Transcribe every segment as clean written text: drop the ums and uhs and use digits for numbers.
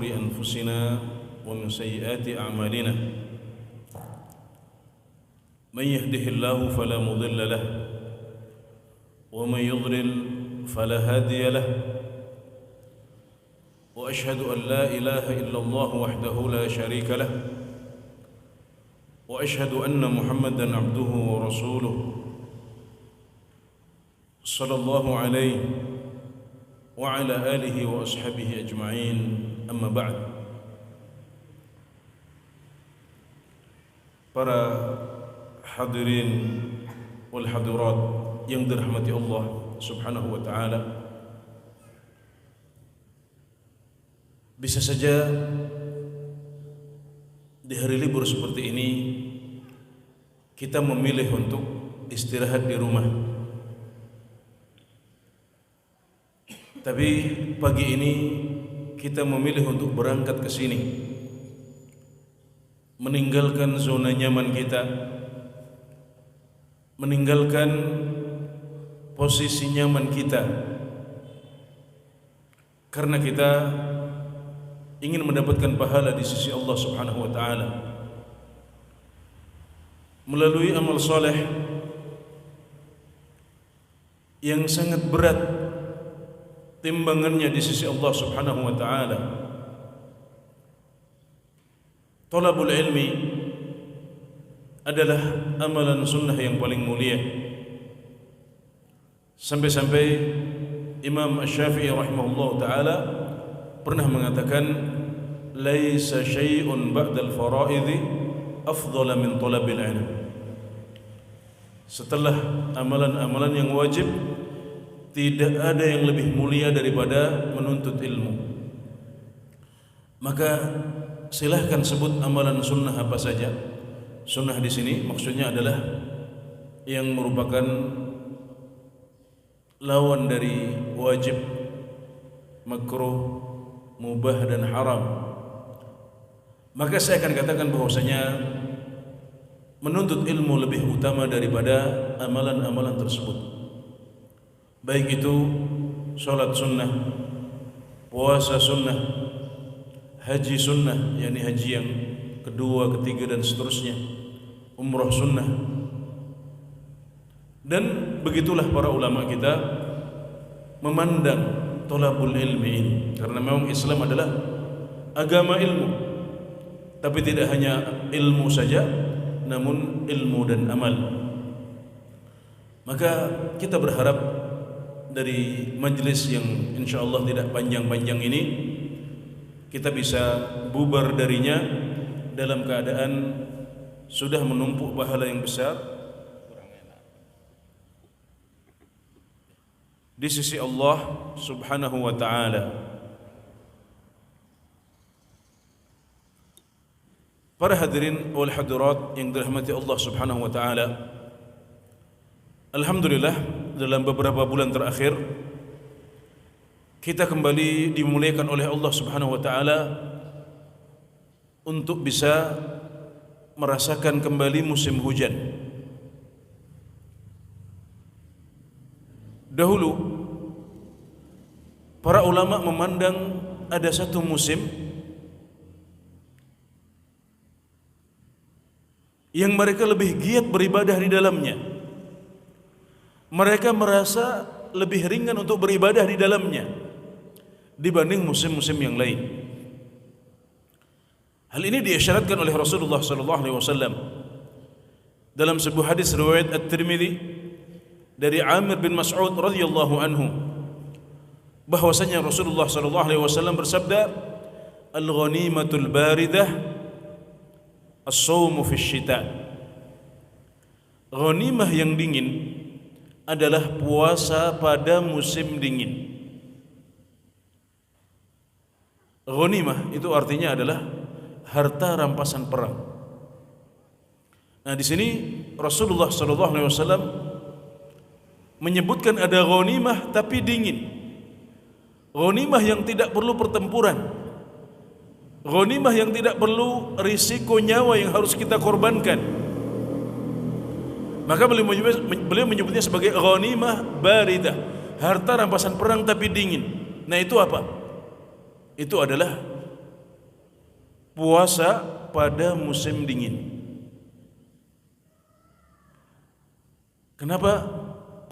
شرور أنفسنا ومن سيئات أعمالنا من يهده الله فلا مضل له ومن يضلل فلا هادي له وأشهد أن لا إله إلا الله وحده لا شريك له وأشهد أن محمدًا عبده ورسوله صلى الله عليه وعلى آله وأصحابه أجمعين أما بعد. Para hadirin wal hadirat yang dirahmati Allah Subhanahu wa taala, bisa saja di hari libur seperti ini kita memilih untuk istirahat di rumah. Tapi pagi ini kita memilih untuk berangkat ke sini, meninggalkan zona nyaman kita, meninggalkan posisi nyaman kita, karena kita ingin mendapatkan pahala di sisi Allah Subhanahu wa taala melalui amal soleh yang sangat berat timbangannya di sisi Allah Subhanahu wa taala. Thalabul ilmi adalah amalan sunnah yang paling mulia. Sampai-sampai Imam Asy-Syafi'i rahimahullah taala pernah mengatakan, laisa syai'un ba'dal fara'idhi afdhala min talabil ilm. Setelah amalan-amalan yang wajib, tidak ada yang lebih mulia daripada menuntut ilmu. Maka silahkan sebut amalan sunnah apa saja. Sunnah di sini maksudnya adalah yang merupakan lawan dari wajib, makruh, mubah dan haram. Maka saya akan katakan bahwasanya menuntut ilmu lebih utama daripada amalan-amalan tersebut. Baik itu salat sunnah, puasa sunnah, haji sunnah, yakni haji yang kedua, ketiga dan seterusnya, umrah sunnah. Dan begitulah para ulama kita memandang thalabul ilmi ini, karena memang Islam adalah agama ilmu. Tapi tidak hanya ilmu saja, namun ilmu dan amal. Maka kita berharap dari majlis yang insyaallah tidak panjang-panjang ini, kita bisa bubar darinya dalam keadaan sudah menumpuk pahala yang besar di sisi Allah Subhanahu wa taala. Para hadirin wal hadirat yang dirahmati Allah Subhanahu wa taala, alhamdulillah dalam beberapa bulan terakhir kita kembali dimuliakan oleh Allah Subhanahu wa taala untuk bisa merasakan kembali musim hujan. Dahulu para ulama memandang ada satu musim yang mereka lebih giat beribadah di dalamnya. Mereka merasa lebih ringan untuk beribadah di dalamnya dibanding musim-musim yang lain. Hal ini diisyaratkan oleh Rasulullah sallallahu alaihi wasallam dalam sebuah hadis riwayat At-Tirmidzi dari Amir bin Mas'ud radhiyallahu anhu, bahwasanya Rasulullah sallallahu alaihi wasallam bersabda, "Al-ghanimatul baridah as-shawmu fi syita." Ghanimah yang dingin adalah puasa pada musim dingin. Ghanimah itu artinya adalah harta rampasan perang. Nah, di sini Rasulullah sallallahu alaihi wasallam menyebutkan ada ghanimah tapi dingin. Ghanimah yang tidak perlu pertempuran. Ghanimah yang tidak perlu risiko nyawa yang harus kita korbankan. Maka beliau menyebutnya sebagai ghanimah baridah, harta rampasan perang tapi dingin. Nah, itu apa? Itu adalah puasa pada musim dingin. Kenapa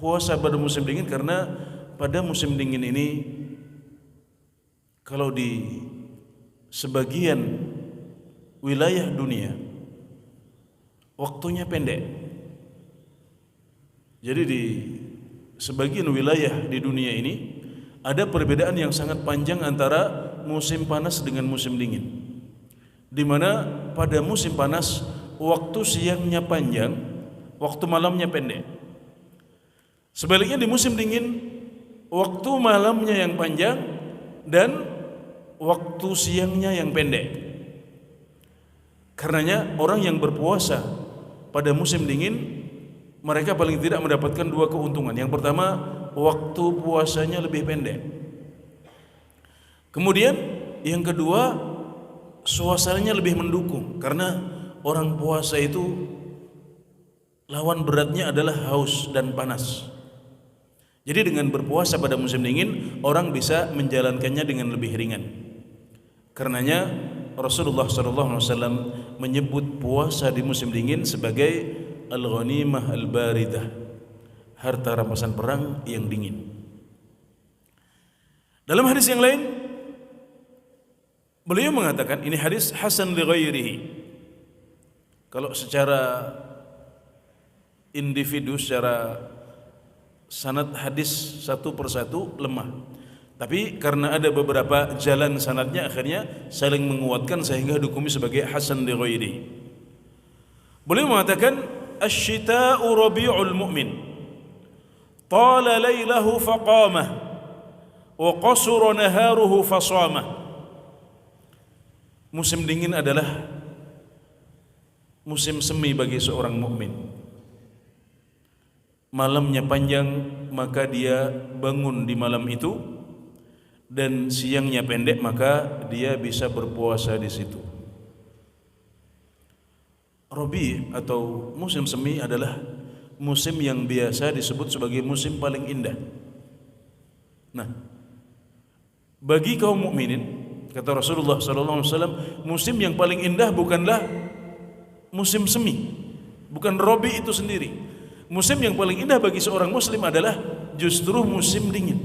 puasa pada musim dingin? Karena pada musim dingin ini, kalau di sebagian wilayah dunia waktunya pendek. Jadi di sebagian wilayah di dunia ini ada perbedaan yang sangat panjang antara musim panas dengan musim dingin. Di mana pada musim panas waktu siangnya panjang, waktu malamnya pendek. Sebaliknya di musim dingin waktu malamnya yang panjang dan waktu siangnya yang pendek. Karenanya orang yang berpuasa pada musim dingin, mereka paling tidak mendapatkan dua keuntungan. Yang pertama, waktu puasanya lebih pendek. Kemudian yang kedua, suasananya lebih mendukung, karena orang puasa itu lawan beratnya adalah haus dan panas. Jadi dengan berpuasa pada musim dingin, orang bisa menjalankannya dengan lebih ringan. Karenanya Rasulullah SAW menyebut puasa di musim dingin sebagai al-ghanimah al-baridah, harta rampasan perang yang dingin. Dalam hadis yang lain, beliau mengatakan, ini hadis hasan li ghairihi. Kalau secara individu, secara sanad hadis satu persatu lemah, tapi karena ada beberapa jalan sanadnya, akhirnya saling menguatkan sehingga dihukumi sebagai hasan li ghairihi. Beliau mengatakan, asy-syita'u rabi'ul mu'min, tala lailahu faqamah wa qasura naharuhu fasamah. Musim dingin adalah musim semi bagi seorang mukmin. Malamnya panjang, maka dia bangun di malam itu, dan siangnya pendek, maka dia bisa berpuasa di situ. Rabi' atau musim semi adalah musim yang biasa disebut sebagai musim paling indah. Nah, bagi kaum mukminin, kata Rasulullah SAW, musim yang paling indah bukanlah musim semi, bukan Rabi' itu sendiri. Musim yang paling indah bagi seorang muslim adalah justru musim dingin.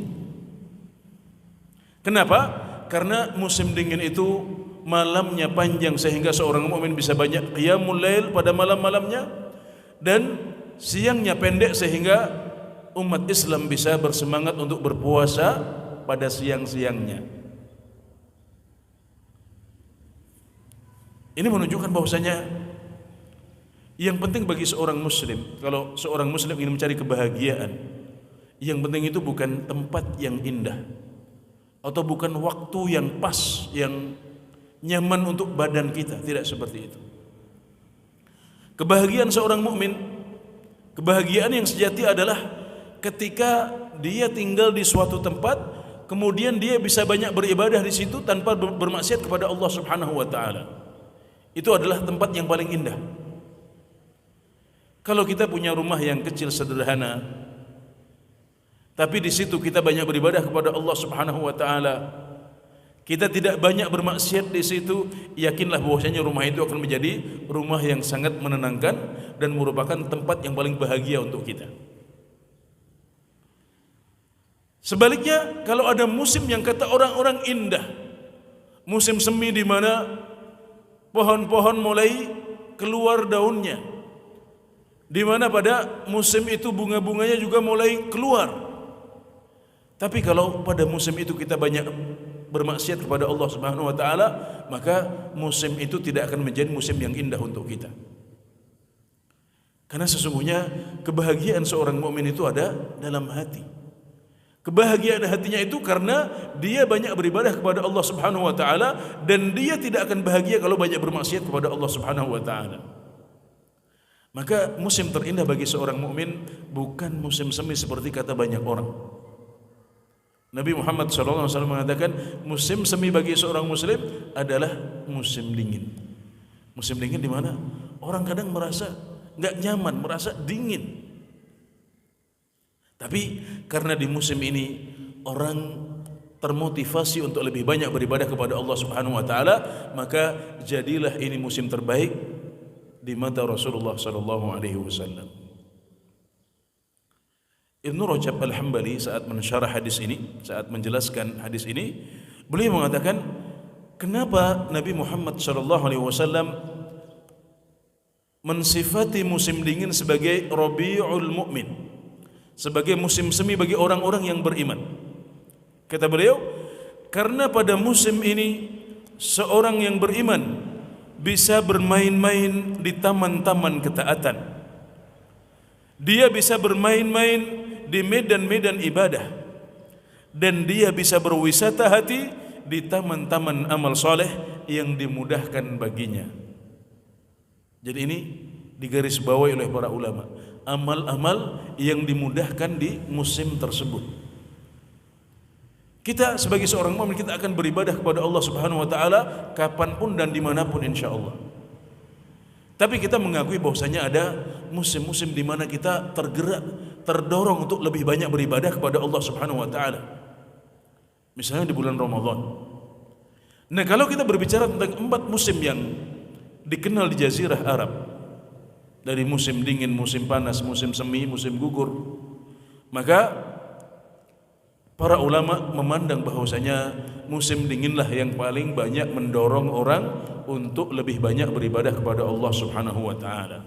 Kenapa? Karena musim dingin itu malamnya panjang sehingga seorang mukmin bisa banyak qiyamul lail pada malam-malamnya, dan siangnya pendek sehingga umat Islam bisa bersemangat untuk berpuasa pada siang-siangnya. Ini menunjukkan bahwasanya yang penting bagi seorang muslim, kalau seorang muslim ingin mencari kebahagiaan, yang penting itu bukan tempat yang indah atau bukan waktu yang pas, yang nyaman untuk badan kita, tidak seperti itu. Kebahagiaan seorang mukmin, kebahagiaan yang sejati adalah ketika dia tinggal di suatu tempat, kemudian dia bisa banyak beribadah di situ tanpa bermaksiat kepada Allah Subhanahu wa taala. Itu adalah tempat yang paling indah. Kalau kita punya rumah yang kecil sederhana, tapi di situ kita banyak beribadah kepada Allah Subhanahu wa taala, kita tidak banyak bermaksiat di situ, yakinlah bahwasanya rumah itu akan menjadi rumah yang sangat menenangkan dan merupakan tempat yang paling bahagia untuk kita. Sebaliknya, kalau ada musim yang kata orang-orang indah, musim semi di mana pohon-pohon mulai keluar daunnya, di mana pada musim itu bunga-bunganya juga mulai keluar. Tapi kalau pada musim itu kita banyak bermaksiat kepada Allah Subhanahu wa taala, maka musim itu tidak akan menjadi musim yang indah untuk kita. Karena sesungguhnya kebahagiaan seorang mukmin itu ada dalam hati. Kebahagiaan hatinya itu karena dia banyak beribadah kepada Allah Subhanahu wa taala, dan dia tidak akan bahagia kalau banyak bermaksiat kepada Allah Subhanahu wa taala. Maka musim terindah bagi seorang mukmin bukan musim semi seperti kata banyak orang. Nabi Muhammad SAW mengatakan musim semi bagi seorang muslim adalah musim dingin. Musim dingin di mana orang kadang merasa nggak nyaman, merasa dingin. Tapi karena di musim ini orang termotivasi untuk lebih banyak beribadah kepada Allah Subhanahu wa taala, maka jadilah ini musim terbaik di mata Rasulullah sallallahu alaihi wasallam. Ibnu Rajab Al-Hambali saat mensyarah hadis ini, saat menjelaskan hadis ini, beliau mengatakan, kenapa Nabi Muhammad sallallahu alaihi wasallam mensifati musim dingin sebagai Rabiul Mu'min, sebagai musim semi bagi orang-orang yang beriman? Kata beliau, karena pada musim ini seorang yang beriman bisa bermain-main di taman-taman ketaatan. Dia bisa bermain-main di medan-medan ibadah, dan dia bisa berwisata hati di taman-taman amal soleh yang dimudahkan baginya. Jadi ini digarisbawahi oleh para ulama, amal-amal yang dimudahkan di musim tersebut. Kita sebagai seorang mukmin, kita akan beribadah kepada Allah Subhanahu wa taala kapanpun dan dimanapun insyaallah. Tapi kita mengakui bahwasanya ada musim-musim di mana kita tergerak, terdorong untuk lebih banyak beribadah kepada Allah Subhanahu wa taala. Misalnya di bulan Ramadan. Nah, kalau kita berbicara tentang 4 musim yang dikenal di Jazirah Arab, dari musim dingin, musim panas, musim semi, musim gugur, maka para ulama memandang bahwasanya musim dinginlah yang paling banyak mendorong orang untuk lebih banyak beribadah kepada Allah Subhanahu wa taala.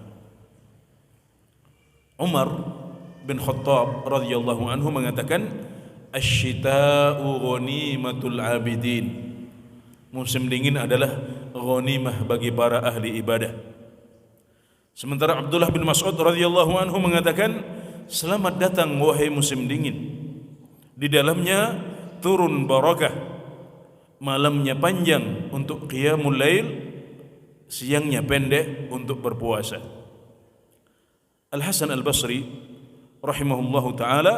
Umar bin Khattab radhiyallahu anhu mengatakan, "Asy-syita'u ghanimatul 'abidin." Musim dingin adalah ghanimah bagi para ahli ibadah. Sementara Abdullah bin Mas'ud radhiyallahu anhu mengatakan, "Selamat datang wahai musim dingin. Di dalamnya turun barakah, malamnya panjang untuk qiyamul lail, siangnya pendek untuk berpuasa." Al-Hasan Al-Basri rahimahullahu taala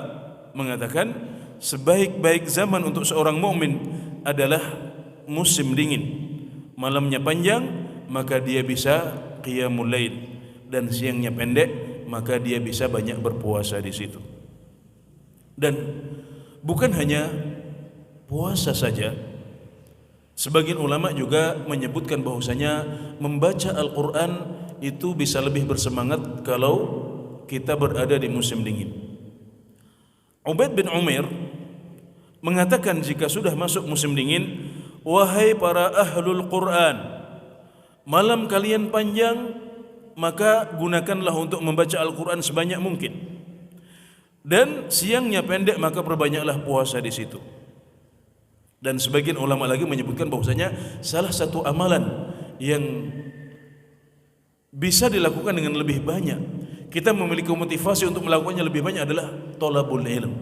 mengatakan, sebaik-baik zaman untuk seorang mukmin adalah musim dingin. Malamnya panjang, maka dia bisa qiyamul lail, dan siangnya pendek, maka dia bisa banyak berpuasa di situ. Dan bukan hanya puasa saja, sebagian ulama juga menyebutkan bahwasanya membaca Al-Quran itu bisa lebih bersemangat kalau kita berada di musim dingin. Ubaid bin Umair mengatakan, jika sudah masuk musim dingin, wahai para ahlul Quran, malam kalian panjang, maka gunakanlah untuk membaca Al-Quran sebanyak mungkin, dan siangnya pendek, maka perbanyaklah puasa di situ. Dan sebagian ulama lagi menyebutkan bahwasanya salah satu amalan yang bisa dilakukan dengan lebih banyak, kita memiliki motivasi untuk melakukannya lebih banyak, adalah thalabul ilm.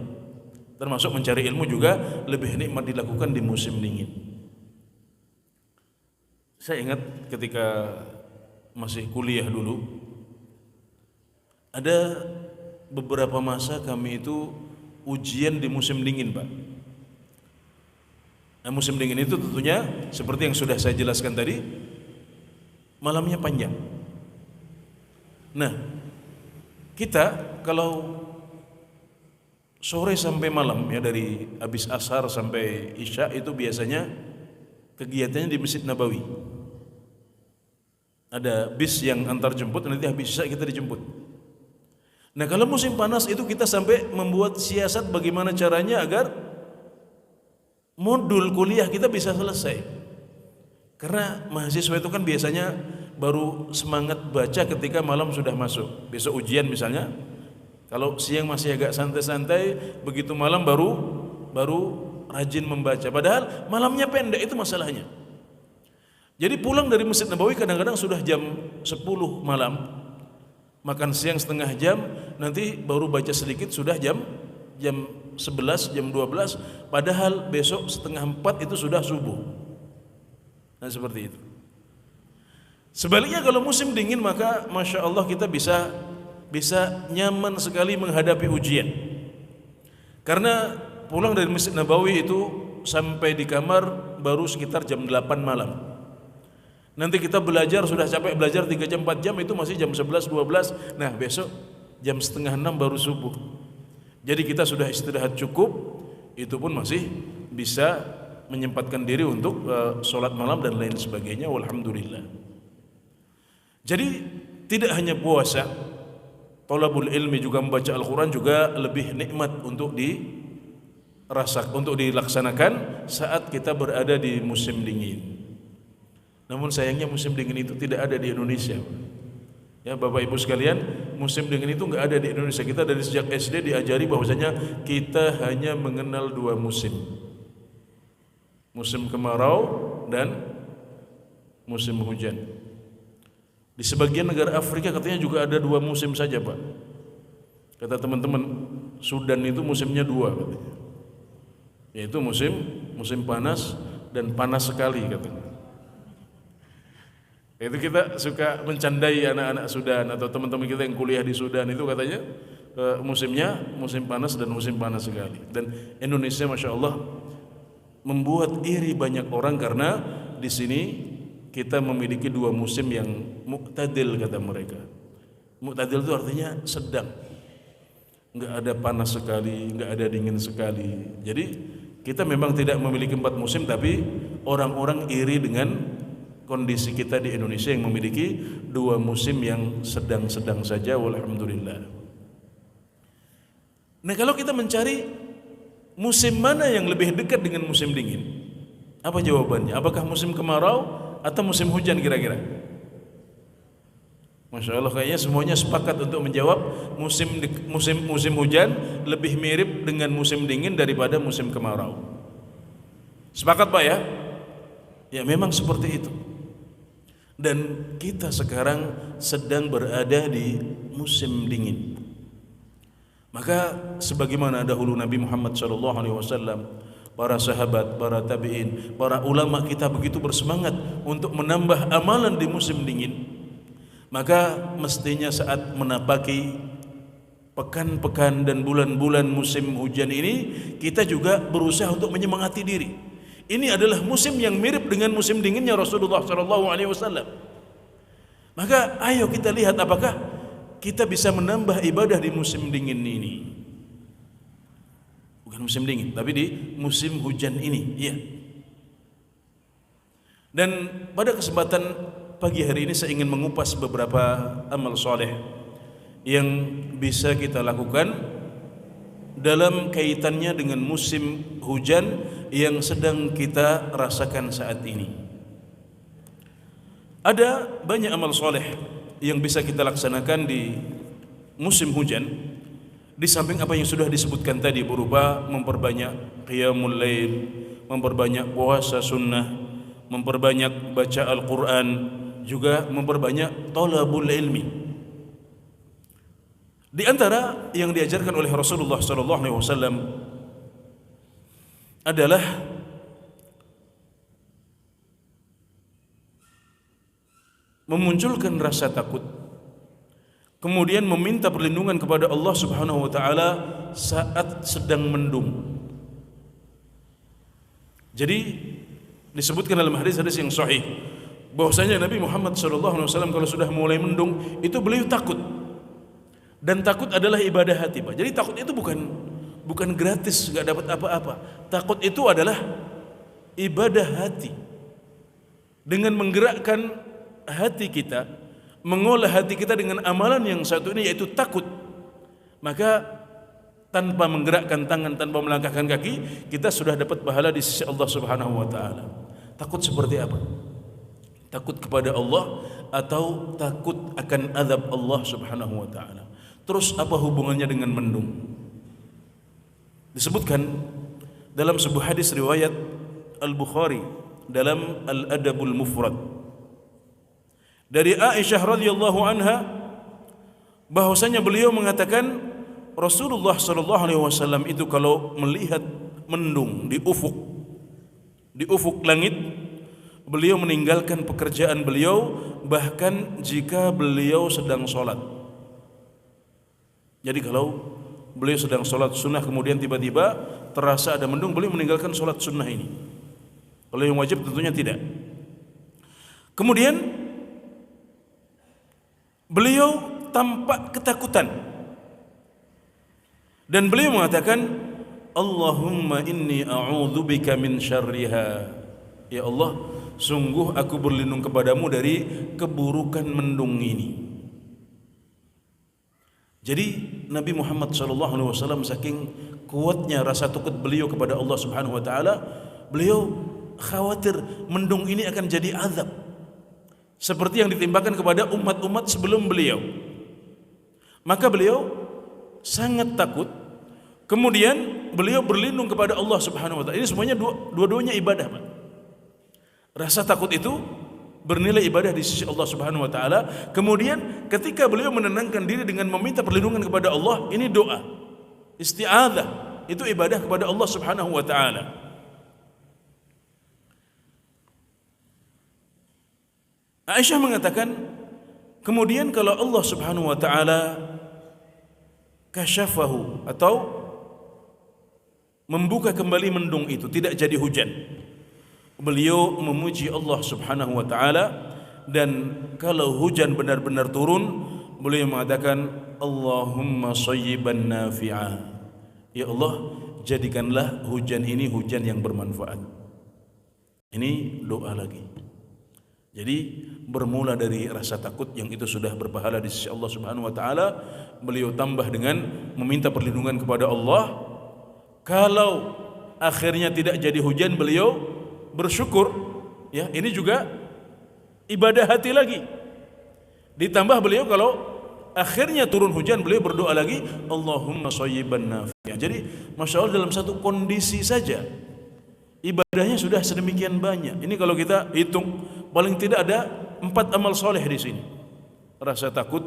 Termasuk mencari ilmu juga lebih nikmat dilakukan di musim dingin. Saya ingat ketika masih kuliah dulu, ada beberapa masa kami itu ujian di musim dingin, Pak. Nah, musim dingin itu tentunya seperti yang sudah saya jelaskan tadi, malamnya panjang. Nah, kita kalau sore sampai malam, ya dari habis asar sampai isya, itu biasanya kegiatannya di Masjid Nabawi. Ada bis yang antar jemput, nanti habis isya kita dijemput. Nah, kalau musim panas itu kita sampai membuat siasat bagaimana caranya agar modul kuliah kita bisa selesai. Karena mahasiswa itu kan biasanya baru semangat baca ketika malam sudah masuk. Besok ujian misalnya, kalau siang masih agak santai-santai, begitu malam baru rajin membaca. Padahal malamnya pendek, itu masalahnya. Jadi pulang dari Masjid Nabawi kadang-kadang sudah jam 10 malam, makan siang setengah jam, nanti baru baca sedikit sudah jam 11, jam 12, padahal besok setengah 4 itu sudah subuh. Nah, seperti itu. Sebaliknya kalau musim dingin, maka Masya Allah kita bisa nyaman sekali menghadapi ujian. Karena pulang dari Masjid Nabawi itu sampai di kamar baru sekitar jam 8 malam. Nanti kita belajar, sudah capek belajar 3 jam 4 jam, itu masih jam 11, 12. Nah, besok jam setengah 6 baru subuh. Jadi kita sudah istirahat cukup, itu pun masih bisa menyempatkan diri untuk sholat malam dan lain sebagainya. Walhamdulillah. Jadi tidak hanya puasa, thalabul ilmi juga membaca Al-Quran juga lebih nikmat untuk untuk dilaksanakan saat kita berada di musim dingin. Namun sayangnya musim dingin itu tidak ada di Indonesia. Ya Bapak Ibu sekalian, musim dingin itu nggak ada di Indonesia. Kita dari sejak SD diajari bahwasanya kita hanya mengenal dua musim. Musim kemarau dan musim hujan. Di sebagian negara Afrika katanya juga ada dua musim saja, Pak. Kata teman-teman, Sudan itu musimnya dua katanya. Yaitu musim panas dan panas sekali katanya. Itu kita suka mencandai anak-anak Sudan atau teman-teman kita yang kuliah di Sudan itu katanya musimnya musim panas dan musim panas sekali. Dan Indonesia Masya Allah membuat iri banyak orang karena di sini kita memiliki dua musim yang mu'tadil kata mereka. Mu'tadil itu artinya sedang, nggak ada panas sekali, nggak ada dingin sekali. Jadi kita memang tidak memiliki 4 musim, tapi orang-orang iri dengan kondisi kita di Indonesia yang memiliki 2 musim yang sedang-sedang saja. Walhamdulillah. Nah kalau kita mencari musim mana yang lebih dekat dengan musim dingin, apa jawabannya? Apakah musim kemarau atau musim hujan kira-kira? Masya Allah, kayaknya semuanya sepakat untuk menjawab musim hujan lebih mirip dengan musim dingin daripada musim kemarau. Sepakat Pak ya? Ya memang seperti itu. Dan kita sekarang sedang berada di musim dingin. Maka sebagaimana dahulu Nabi Muhammad SAW, para sahabat, para tabi'in, para ulama kita begitu bersemangat untuk menambah amalan di musim dingin, maka mestinya saat menapaki pekan-pekan dan bulan-bulan musim hujan ini, kita juga berusaha untuk menyemangati diri. Ini adalah musim yang mirip dengan musim dinginnya Rasulullah SAW. Maka ayo kita lihat apakah kita bisa menambah ibadah di musim dingin ini. Bukan musim dingin, tapi di musim hujan ini, iya. Dan pada kesempatan pagi hari ini saya ingin mengupas beberapa amal soleh yang bisa kita lakukan dalam kaitannya dengan musim hujan yang sedang kita rasakan saat ini. Ada banyak amal soleh yang bisa kita laksanakan di musim hujan, di samping apa yang sudah disebutkan tadi berupa memperbanyak qiyamul lail, memperbanyak puasa sunnah, memperbanyak baca Al-Quran, juga memperbanyak thalabul ilmi. Di antara yang diajarkan oleh Rasulullah SAW adalah memunculkan rasa takut, kemudian meminta perlindungan kepada Allah Subhanahu wa taala saat sedang mendung. Jadi disebutkan dalam hadis-hadis yang sahih bahwasanya Nabi Muhammad SAW kalau sudah mulai mendung itu beliau takut. Dan takut adalah ibadah hati, Pak. Jadi takut itu bukan gratis, nggak dapat apa-apa. Takut itu adalah ibadah hati. Dengan menggerakkan hati kita, mengolah hati kita dengan amalan yang satu ini yaitu takut, maka tanpa menggerakkan tangan, tanpa melangkahkan kaki, kita sudah dapat pahala di sisi Allah Subhanahu wa taala. Takut seperti apa? Takut kepada Allah atau takut akan azab Allah Subhanahu wa taala? Terus apa hubungannya dengan mendung? Disebutkan dalam sebuah hadis riwayat Al-Bukhari dalam Al-Adabul Mufrad dari Aisyah radhiyallahu anha bahwasanya beliau mengatakan Rasulullah sallallahu alaihi wasallam itu kalau melihat mendung di ufuk langit, beliau meninggalkan pekerjaan beliau bahkan jika beliau sedang sholat. Jadi kalau beliau sedang sholat sunnah kemudian tiba-tiba terasa ada mendung, beliau meninggalkan sholat sunnah ini. Kalau yang wajib tentunya tidak. Kemudian beliau tampak ketakutan dan beliau mengatakan Allahumma inni a'udzubika min syarriha. Ya Allah, sungguh aku berlindung kepadamu dari keburukan mendung ini. Jadi Nabi Muhammad SAW saking kuatnya rasa takut beliau kepada Allah Subhanahu wa taala, beliau khawatir mendung ini akan jadi azab seperti yang ditimpakan kepada umat-umat sebelum beliau. Maka beliau sangat takut. Kemudian beliau berlindung kepada Allah Subhanahu wa taala. Ini semuanya dua-duanya ibadah, Pak. Rasa takut itu bernilai ibadah di sisi Allah Subhanahu wa taala. Kemudian ketika beliau menenangkan diri dengan meminta perlindungan kepada Allah, ini doa. Isti'adzah, itu ibadah kepada Allah Subhanahu wa taala. Aisyah mengatakan, kemudian kalau Allah Subhanahu wa taala kasyafahu atau membuka kembali mendung itu, tidak jadi hujan, beliau memuji Allah Subhanahu wa taala. Dan kalau hujan benar-benar turun, beliau mengatakan Allahumma shayyiban nafi'a. Ya Allah, jadikanlah hujan ini hujan yang bermanfaat. Ini doa lagi. Jadi bermula dari rasa takut yang itu sudah berpahala di sisi Allah Subhanahu wa taala, beliau tambah dengan meminta perlindungan kepada Allah. Kalau akhirnya tidak jadi hujan, beliau bersyukur. Ya, ini juga ibadah hati lagi. Ditambah beliau kalau akhirnya turun hujan, beliau berdoa lagi Allahumma shayyiban nafi'a. Jadi Masya Allah, dalam satu kondisi saja ibadahnya sudah sedemikian banyak. Ini kalau kita hitung, paling tidak ada 4 amal soleh di sini. Rasa takut,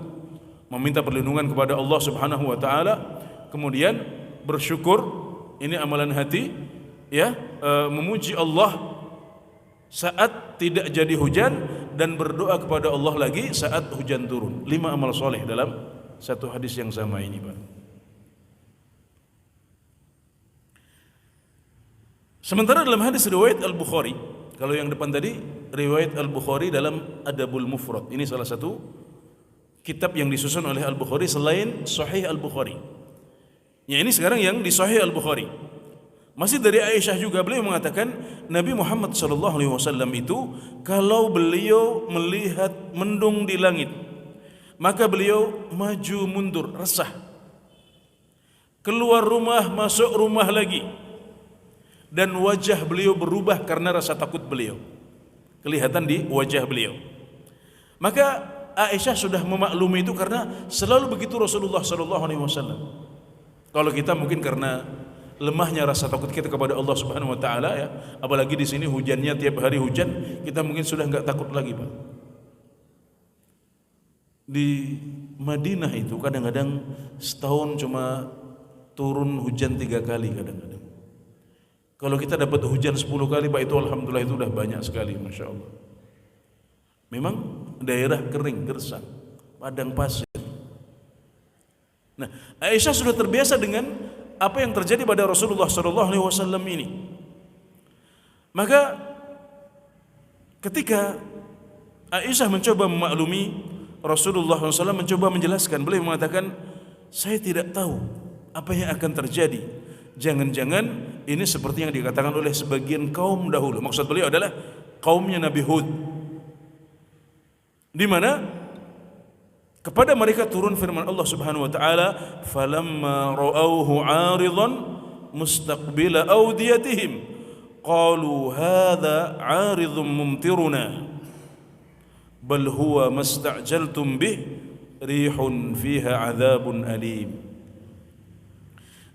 meminta perlindungan kepada Allah Subhanahu wa taala, kemudian bersyukur, ini amalan hati, ya, memuji Allah saat tidak jadi hujan, dan berdoa kepada Allah lagi saat hujan turun. 5 amal soleh dalam satu hadis yang sama ini, Pak. Sementara dalam hadis riwayat Al-Bukhari, kalau yang depan tadi riwayat Al-Bukhari dalam Adabul Mufrad, ini salah satu kitab yang disusun oleh Al-Bukhari selain Sahih Al-Bukhari. Ya, ini sekarang yang di Sahih Al-Bukhari. Masih dari Aisyah juga, beliau mengatakan Nabi Muhammad SAW itu kalau beliau melihat mendung di langit, maka beliau maju mundur resah, keluar rumah masuk rumah lagi, dan wajah beliau berubah karena rasa takut beliau kelihatan di wajah beliau. Maka Aisyah sudah memaklumi itu karena selalu begitu Rasulullah SAW. Kalau kita mungkin karena lemahnya rasa takut kita kepada Allah Subhanahu wa taala, ya, apalagi di sini hujannya tiap hari hujan, kita mungkin sudah enggak takut lagi, Pak. Di Madinah itu kadang-kadang setahun cuma turun hujan 3 kali kadang-kadang. Kalau kita dapat hujan 10 kali, Pak, itu alhamdulillah, itu sudah banyak sekali, Masya Allah. Memang daerah kering, gersang, padang pasir. Nah, Aisyah sudah terbiasa dengan apa yang terjadi pada Rasulullah SAW ini. Maka ketika Aisyah mencoba memaklumi, Rasulullah SAW mencoba menjelaskan. Beliau mengatakan, saya tidak tahu apa yang akan terjadi. Jangan-jangan ini seperti yang dikatakan oleh sebagian kaum dahulu. Maksud beliau adalah kaumnya Nabi Hud, di mana kepada mereka turun firman Allah Subhanahu wa taala, falamma ra'awhu 'aridan mustaqbila awdiyatihim qalu hadha 'aridun mumtiruna bal huwa masta'jaltum bih rihun fiha 'adzabun alim.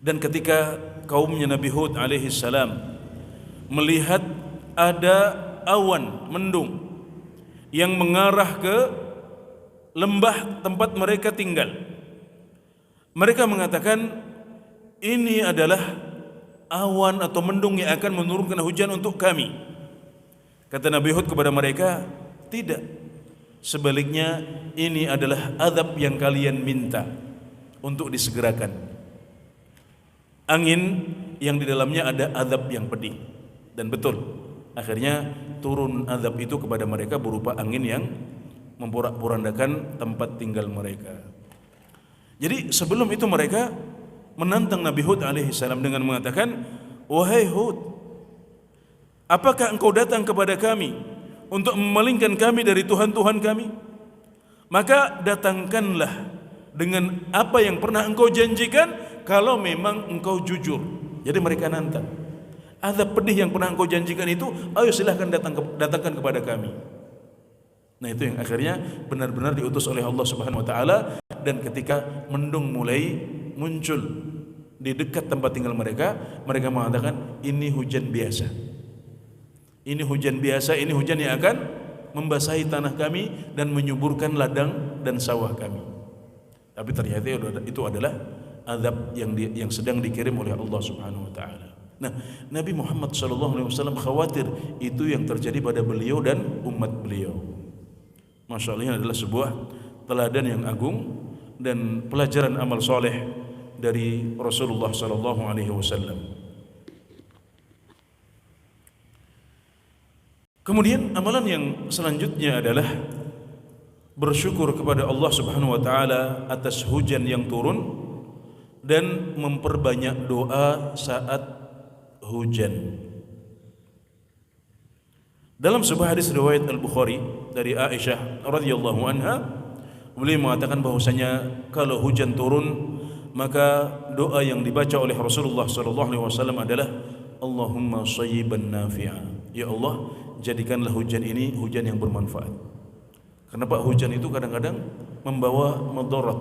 Dan ketika kaumnya Nabi Hud alaihi salam melihat ada awan mendung yang mengarah ke lembah tempat mereka tinggal, mereka mengatakan ini adalah awan atau mendung yang akan menurunkan hujan untuk kami. Kata Nabi Hud kepada mereka, tidak, sebaliknya ini adalah azab yang kalian minta untuk disegerakan. Angin yang di dalamnya ada azab yang pedih. Dan betul, akhirnya turun azab itu kepada mereka berupa angin yang memporak-porandakan tempat tinggal mereka. Jadi sebelum itu mereka menantang Nabi Hud alaihi salam dengan mengatakan, "Wahai Hud, apakah engkau datang kepada kami untuk memalingkan kami dari Tuhan-Tuhan kami? Maka datangkanlah dengan apa yang pernah engkau janjikan kalau memang engkau jujur." Jadi mereka nantang, azab pedih yang pernah engkau janjikan itu, ayo silahkan datangkan kepada kami. Nah, itu yang akhirnya benar-benar diutus oleh Allah Subhanahu wa taala, dan ketika mendung mulai muncul di dekat tempat tinggal mereka, mereka mengatakan, ini hujan biasa. Ini hujan biasa, ini hujan yang akan membasahi tanah kami dan menyuburkan ladang dan sawah kami. Tapi ternyata itu adalah azab yang sedang dikirim oleh Allah Subhanahu wa taala. Nah, Nabi Muhammad SAW khawatir itu yang terjadi pada beliau dan umat beliau. Masya Allah, ini adalah sebuah teladan yang agung dan pelajaran amal soleh dari Rasulullah SAW. Kemudian amalan yang selanjutnya adalah bersyukur kepada Allah Subhanahu wa taala atas hujan yang turun dan memperbanyak doa saat hujan. Dalam sebuah hadis riwayat Al-Bukhari dari Aisyah radhiyallahu anha, beliau mengatakan bahwasanya kalau hujan turun, maka doa yang dibaca oleh Rasulullah sallallahu alaihi wasallam adalah Allahumma shayyiban nafi'a. Ya Allah, jadikanlah hujan ini hujan yang bermanfaat. Kenapa hujan itu kadang-kadang membawa mudarat?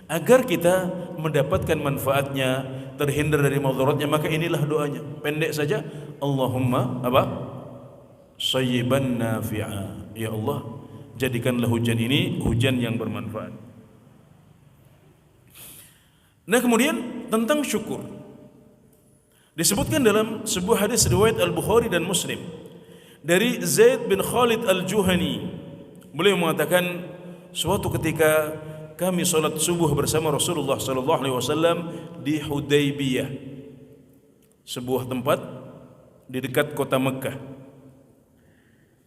Agar kita mendapatkan manfaatnya, terhindar dari mudaratnya, maka inilah doanya. Pendek saja, Allahumma shayyiban nafi'a. Ya Allah, jadikanlah hujan ini hujan yang bermanfaat. Nah, kemudian tentang syukur disebutkan dalam sebuah hadis riwayat Al-Bukhari dan Muslim dari Zaid bin Khalid Al-Juhani. Beliau mengatakan, suatu ketika kami salat subuh bersama Rasulullah sallallahu alaihi wasallam di Hudaybiyah, sebuah tempat di dekat kota Mekkah.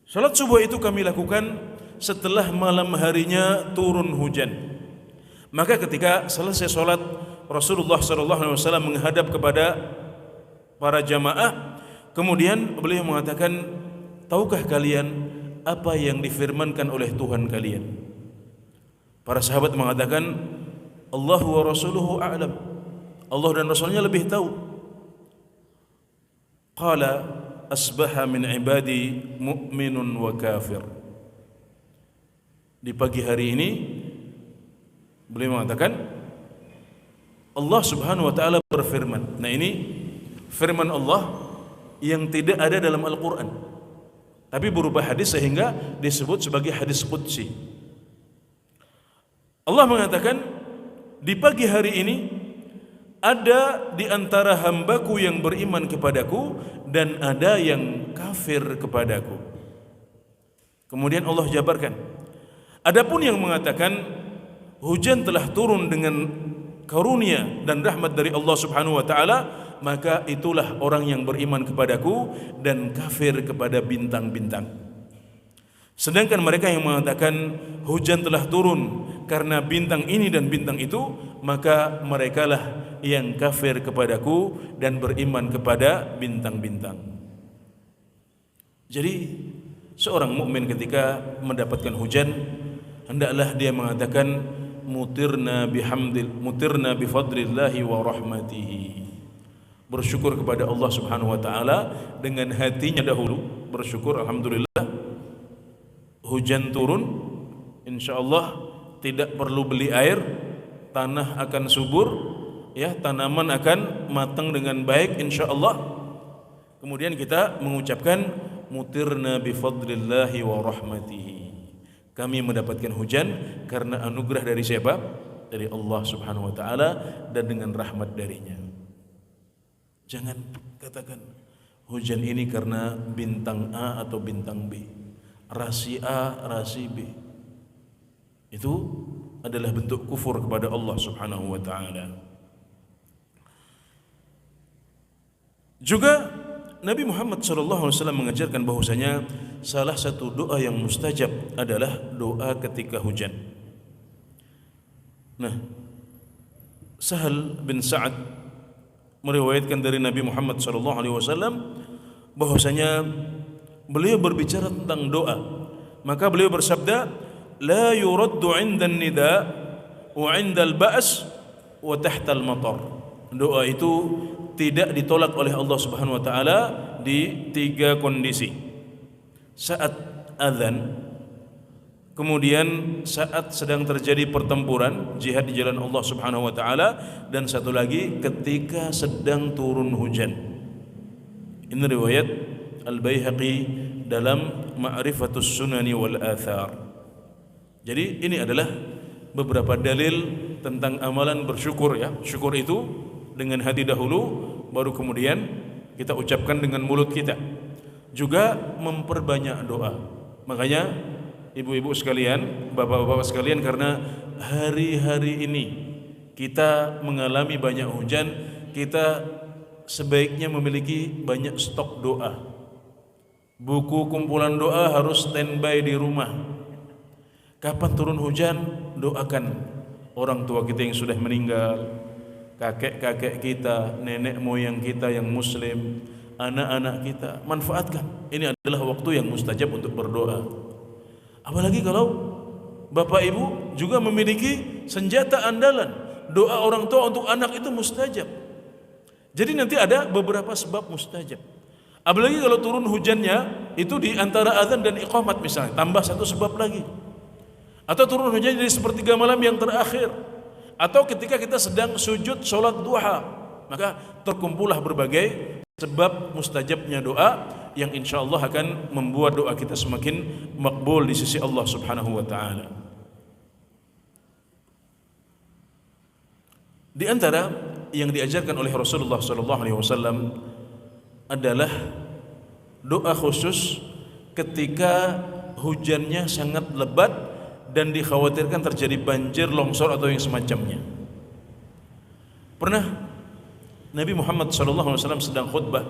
Salat subuh itu kami lakukan setelah malam harinya turun hujan. Maka ketika selesai salat, Rasulullah sallallahu alaihi wasallam menghadap kepada para jamaah, kemudian beliau mengatakan, tahukah kalian apa yang difirmankan oleh Tuhan kalian? Para sahabat mengatakan, Allah wa rasuluhu a'lam. Allah dan Rasulnya lebih tahu. Qala asbaha min ibadi mu'minun wa kafir. Di pagi hari ini beliau mengatakan, Allah Subhanahu wa taala berfirman. Nah, ini firman Allah yang tidak ada dalam Al-Qur'an, tapi berupa hadis sehingga disebut sebagai hadis qudsi. Allah mengatakan, di pagi hari ini ada di antara hambaku yang beriman kepadaku dan ada yang kafir kepadaku. Kemudian Allah jabarkan, adapun yang mengatakan hujan telah turun dengan karunia dan rahmat dari Allah Subhanahu wa taala, maka itulah orang yang beriman kepadaku dan kafir kepada bintang-bintang. Sedangkan mereka yang mengatakan hujan telah turun karena bintang ini dan bintang itu, maka merekalah yang kafir kepadaku dan beriman kepada bintang-bintang. Jadi seorang mukmin ketika mendapatkan hujan, hendaklah dia mengatakan mutirna bifadlillahi wa rahmatihi. Bersyukur kepada Allah Subhanahu wa taala dengan hatinya dahulu, bersyukur alhamdulillah hujan turun, insyaallah tidak perlu beli air, tanah akan subur, ya, tanaman akan matang dengan baik insyaallah. Kemudian kita mengucapkan mutirna bifadlillahi wa rahmatihi. Kami mendapatkan hujan karena anugerah dari siapa? Dari Allah Subhanahu wa taala dan dengan rahmat darinya. Jangan katakan hujan ini karena bintang A atau bintang B, rasi A, rasi B. Itu adalah bentuk kufur kepada Allah Subhanahu wa taala. Juga Nabi Muhammad SAW mengajarkan bahwasanya salah satu doa yang mustajab adalah doa ketika hujan. Nah, Sahal bin Sa'ad meriwayatkan dari Nabi Muhammad SAW bahwasanya beliau berbicara tentang doa. Maka beliau bersabda, la yuraddu 'inda an-nida wa 'inda al-ba's wa tahta al-matar. Doa itu tidak ditolak oleh Allah Subhanahu wa taala di 3 kondisi. Saat azan, kemudian saat sedang terjadi pertempuran jihad di jalan Allah Subhanahu wa taala, dan satu lagi ketika sedang turun hujan. Ini riwayat Al-Baihaqi dalam Ma'rifatus Sunani wal Athar. Jadi ini adalah beberapa dalil tentang amalan bersyukur ya. Syukur itu dengan hati dahulu, baru kemudian kita ucapkan dengan mulut kita. Juga memperbanyak doa. Makanya ibu-ibu sekalian, bapak-bapak sekalian, karena hari-hari ini kita mengalami banyak hujan, kita sebaiknya memiliki banyak stok doa. Buku kumpulan doa harus standby di rumah. Kapan turun hujan, doakan orang tua kita yang sudah meninggal, kakek-kakek kita, nenek moyang kita yang muslim, anak-anak kita. Manfaatkan. Ini adalah waktu yang mustajab untuk berdoa. Apalagi kalau bapak ibu juga memiliki senjata andalan. Doa orang tua untuk anak itu mustajab. Jadi nanti ada beberapa sebab mustajab. Apalagi kalau turun hujannya itu di antara azan dan iqamat misalnya, tambah satu sebab lagi. Atau turun hujan di sepertiga malam yang terakhir, atau ketika kita sedang sujud sholat duha, maka terkumpullah berbagai sebab mustajabnya doa yang insya Allah akan membuat doa kita semakin makbul di sisi Allah Subhanahu wa taala. Di antara yang diajarkan oleh Rasulullah SAW adalah doa khusus ketika hujannya sangat lebat dan dikhawatirkan terjadi banjir, longsor atau yang semacamnya. Pernah Nabi Muhammad SAW sedang khutbah,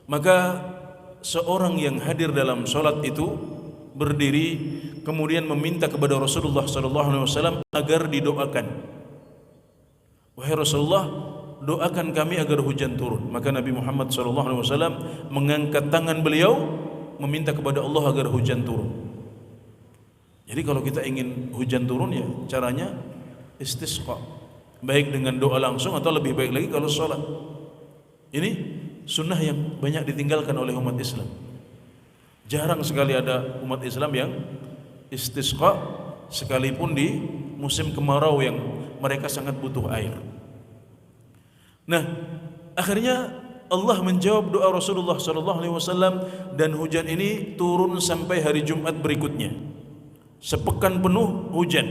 maka seorang yang hadir dalam sholat itu berdiri kemudian meminta kepada Rasulullah SAW agar didoakan. Wahai Rasulullah, doakan kami agar hujan turun. Maka Nabi Muhammad SAW mengangkat tangan beliau meminta kepada Allah agar hujan turun. Jadi kalau kita ingin hujan turun, ya caranya istisqa, baik dengan doa langsung atau lebih baik lagi kalau sholat. Ini sunnah yang banyak ditinggalkan oleh umat Islam. Jarang sekali ada umat Islam yang istisqa, sekalipun di musim kemarau yang mereka sangat butuh air. Nah, akhirnya Allah menjawab doa Rasulullah SAW dan hujan ini turun sampai hari Jumat berikutnya. Sepekan penuh hujan.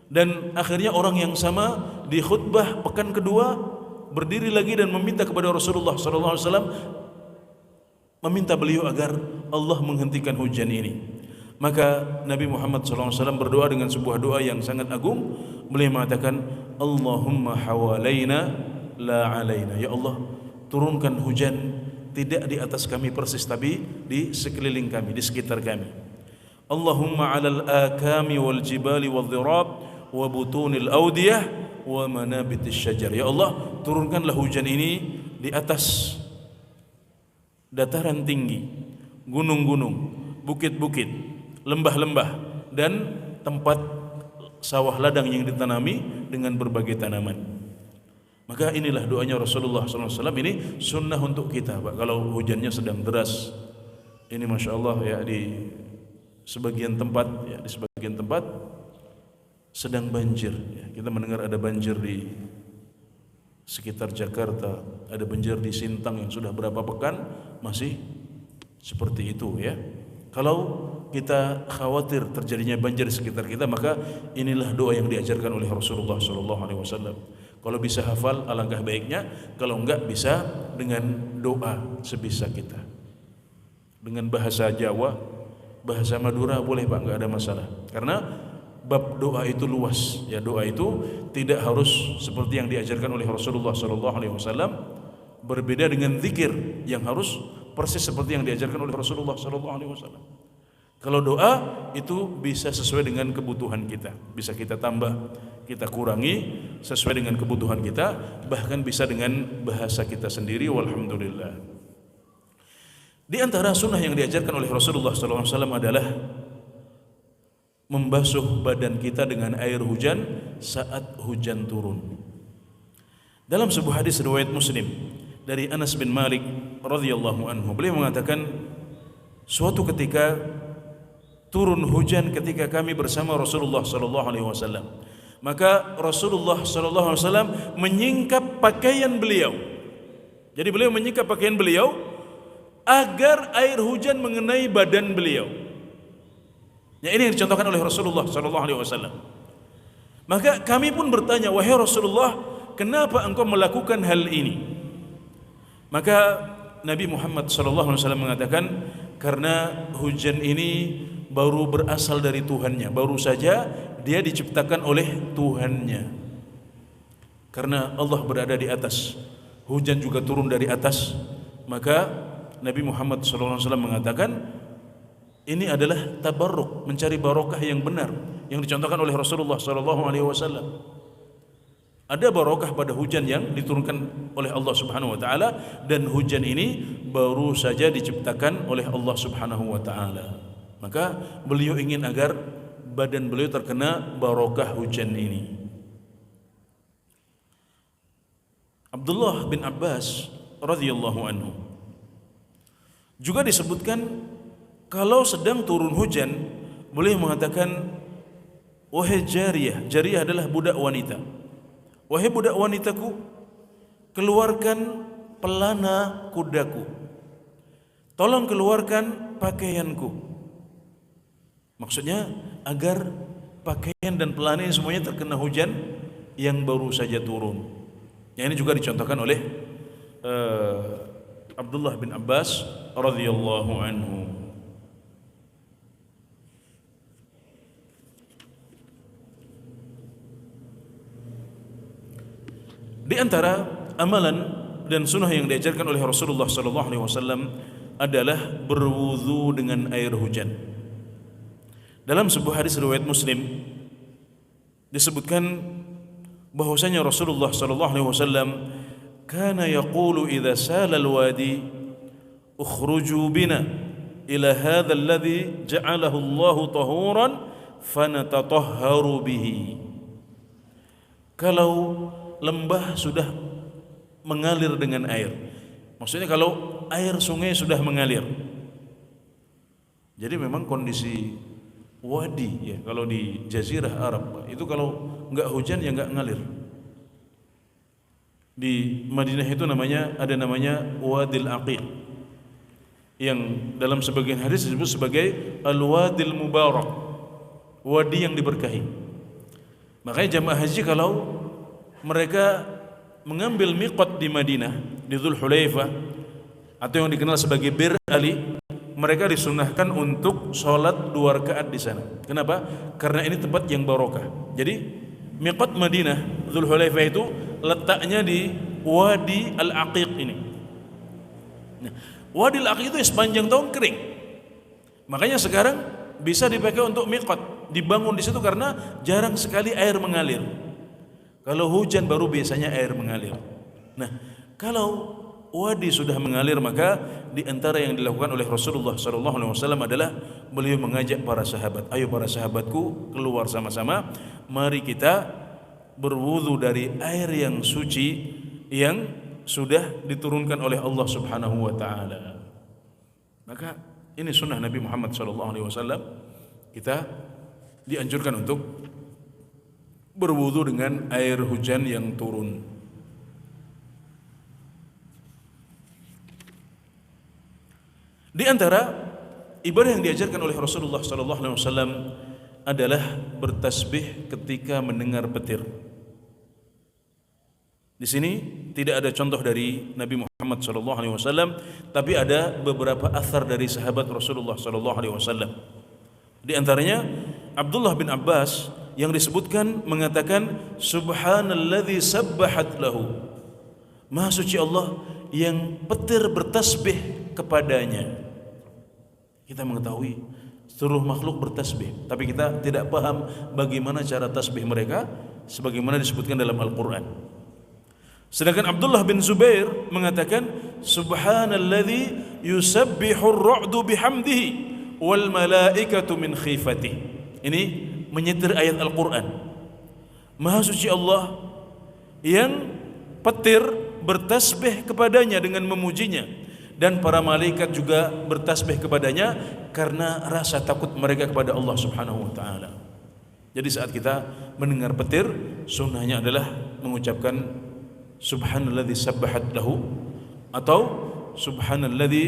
Dan akhirnya orang yang sama di khutbah pekan kedua berdiri lagi dan meminta kepada Rasulullah SAW, meminta beliau agar Allah menghentikan hujan ini. Maka Nabi Muhammad SAW berdoa dengan sebuah doa yang sangat agung. Beliau mengatakan, Allahumma hawalaina la alaina. Ya Allah, turunkan hujan tidak di atas kami persis, tapi di sekeliling kami, di sekitar kami. Allahumma alal akami wal jibali wal dhirab wa butunil awdiyah wa manabitis syajar. Ya Allah, turunkanlah hujan ini di atas dataran tinggi, gunung-gunung, bukit-bukit, lembah-lembah, dan tempat sawah ladang yang ditanami dengan berbagai tanaman. Maka inilah doanya Rasulullah SAW. Ini sunnah untuk kita, Pak. Kalau hujannya sedang deras, ini Masya Allah ya, di sebagian tempat sedang banjir ya. Kita mendengar ada banjir di sekitar Jakarta, ada banjir di Sintang yang sudah berapa pekan masih seperti itu ya. Kalau kita khawatir terjadinya banjir di sekitar kita, maka inilah doa yang diajarkan oleh Rasulullah SAW. Kalau bisa hafal alangkah baiknya, kalau enggak bisa dengan doa sebisa kita. Dengan bahasa Jawa, bahasa Madura boleh Pak, enggak ada masalah. Karena bab doa itu luas. Ya, doa itu tidak harus seperti yang diajarkan oleh Rasulullah SAW. Berbeda dengan zikir yang harus persis seperti yang diajarkan oleh Rasulullah SAW. Kalau doa itu bisa sesuai dengan kebutuhan kita, bisa kita tambah, kita kurangi sesuai dengan kebutuhan kita, bahkan bisa dengan bahasa kita sendiri. Walhamdulillah. Di antara sunnah yang diajarkan oleh Rasulullah SAW adalah membasuh badan kita dengan air hujan saat hujan turun. Dalam sebuah hadis riwayat Muslim dari Anas bin Malik radhiyallahu anhu, beliau mengatakan, suatu ketika turun hujan ketika kami bersama Rasulullah SAW. Maka Rasulullah SAW menyingkap pakaian beliau. Jadi beliau menyingkap pakaian beliau agar air hujan mengenai badan beliau. Ya, ini yang dicontohkan oleh Rasulullah SAW. Maka kami pun bertanya, wahai Rasulullah, kenapa engkau melakukan hal ini? Maka Nabi Muhammad SAW mengatakan, karena hujan ini baru berasal dari Tuhannya, baru saja dia diciptakan oleh Tuhannya. Karena Allah berada di atas, hujan juga turun dari atas, maka Nabi Muhammad SAW mengatakan ini adalah tabarruk, mencari barokah yang benar yang dicontohkan oleh Rasulullah SAW. Ada barokah pada hujan yang diturunkan oleh Allah Subhanahu wa taala, dan hujan ini baru saja diciptakan oleh Allah Subhanahu wa taala. Maka beliau ingin agar badan beliau terkena barokah hujan ini. Abdullah bin Abbas radhiyallahu anhu juga disebutkan kalau sedang turun hujan, beliau mengatakan, wahai jariyah, jariyah adalah budak wanita, wahai budak wanitaku, keluarkan pelana kudaku, tolong keluarkan pakaianku. Maksudnya agar pakaian dan pelana ini semuanya terkena hujan yang baru saja turun. Yang ini juga dicontohkan oleh Abdullah bin Abbas radhiyallahu anhu. Di antara amalan dan sunnah yang diajarkan oleh Rasulullah SAW adalah berwudu dengan air hujan. Dalam sebuah hadis riwayat Muslim disebutkan bahwasanya Rasulullah SAW kana yaqulu idza sala alwadi ukhruju bina ila hadha alladhi ja'alahu Allah tahuran fanatatahharu bihi. Kalau lembah sudah mengalir dengan air, maksudnya kalau air sungai sudah mengalir, jadi memang kondisi wadi ya, kalau di Jazirah Arab itu kalau enggak hujan ya enggak ngalir. Di Madinah itu ada namanya Wadil Aqiq, yang dalam sebagian hadis disebut sebagai Al-Wadil Mubarak, wadi yang diberkahi. Makanya jamaah haji kalau mereka mengambil miqat di Madinah, di Dzul Hulaifah atau yang dikenal sebagai Bir Ali, mereka disunahkan untuk sholat 2 rakaat di sana. Kenapa? Karena ini tempat yang barokah. Jadi miqat Madinah Dzul Hulaifah itu letaknya di Wadi Al-Aqiq ini. Nah, Wadi Al-Aqiq itu sepanjang tahun kering. Makanya sekarang bisa dipakai untuk miqat, dibangun di situ karena jarang sekali air mengalir. Kalau hujan baru biasanya air mengalir. Nah, kalau wadi sudah mengalir, maka di antara yang dilakukan oleh Rasulullah SAW adalah beliau mengajak para sahabat, ayo para sahabatku keluar sama-sama, mari kita berwudu dari air yang suci yang sudah diturunkan oleh Allah Subhanahu wa taala. Maka ini sunnah Nabi Muhammad SAW. Kita dianjurkan untuk berwudu dengan air hujan yang turun. Di antara ibadah yang diajarkan oleh Rasulullah SAW adalah bertasbih ketika mendengar petir. Di sini tidak ada contoh dari Nabi Muhammad SAW, tapi ada beberapa athar dari sahabat Rasulullah SAW. Di antaranya Abdullah bin Abbas yang disebutkan mengatakan, Subhanalladzi sabbahat lahu, Maha suci Allah yang petir bertasbih kepadanya. Kita mengetahui seluruh makhluk bertasbih, tapi kita tidak paham bagaimana cara tasbih mereka. sebagaimana disebutkan dalam Al-Qur'an. Sedangkan Abdullah bin Zubair mengatakan subhanalladzi yusabbihu ar-ra'du bihamdihi wal malaikatu min khifatihi. Ini menyetir ayat Al-Qur'an. Maha suci Allah yang petir bertasbih kepadanya dengan memujinya, dan para malaikat juga bertasbih kepadanya karena rasa takut mereka kepada Allah Subhanahu wa taala. Jadi saat kita mendengar petir, sunnahnya adalah mengucapkan subhanalladzi sabbahat lahu atau subhanalladzi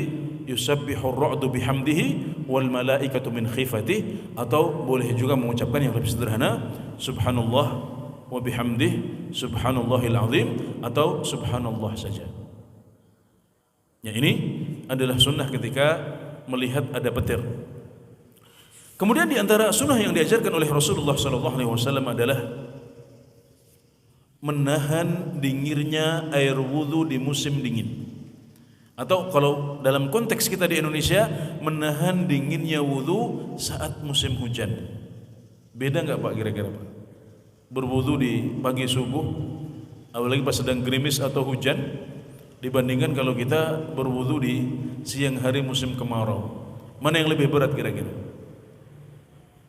yusabbihu ar-ra'du bihamdihi wal malaikatu min khifatihi, atau boleh juga mengucapkan yang lebih sederhana subhanallah wa bihamdihi subhanallahil azim atau subhanallah saja. Ya, ini adalah sunnah ketika melihat ada petir. Kemudian di antara sunnah yang diajarkan oleh Rasulullah SAW adalah menahan dinginnya air wudhu di musim dingin. Atau kalau dalam konteks kita di Indonesia, menahan dinginnya wudhu saat musim hujan. Beda nggak Pak kira-kira Pak? Berwudhu di pagi subuh, apalagi pas sedang gerimis atau hujan, dibandingkan kalau kita berwudhu di siang hari musim kemarau. Mana yang lebih berat kira-kira?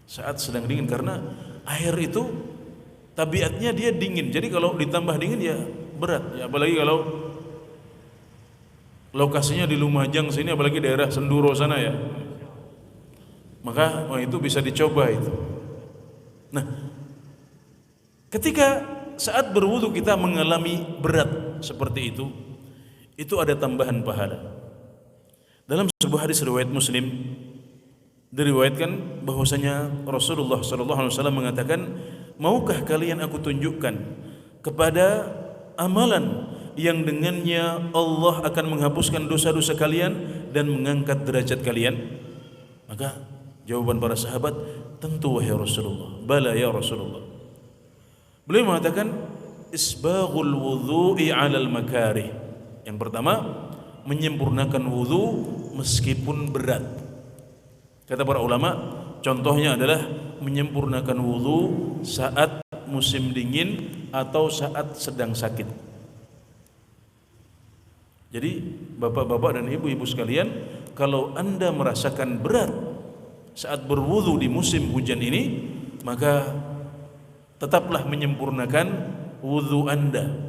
Saat sedang dingin, karena air itu tabiatnya dia dingin. Jadi kalau ditambah dingin ya berat. Ya, apalagi kalau lokasinya di Lumajang sini, apalagi daerah Senduro sana ya. Maka itu bisa dicoba itu. Nah, ketika saat berwudu kita mengalami berat seperti itu ada tambahan pahala. Dalam sebuah hadis riwayat Muslim diriwayatkan bahwasanya Rasulullah SAW mengatakan, maukah kalian aku tunjukkan kepada amalan yang dengannya Allah akan menghapuskan dosa-dosa kalian dan mengangkat derajat kalian? Maka jawaban para sahabat, tentu wahai Rasulullah, bala ya Rasulullah. Beliau mengatakan isbaghul wudhu'i 'alal makarih. Yang pertama, menyempurnakan wudhu meskipun berat. Kata para ulama, contohnya adalah menyempurnakan wudhu saat musim dingin atau saat sedang sakit. Jadi bapak-bapak dan ibu-ibu sekalian, kalau Anda merasakan berat saat berwudhu di musim hujan ini, maka tetaplah menyempurnakan wudhu Anda.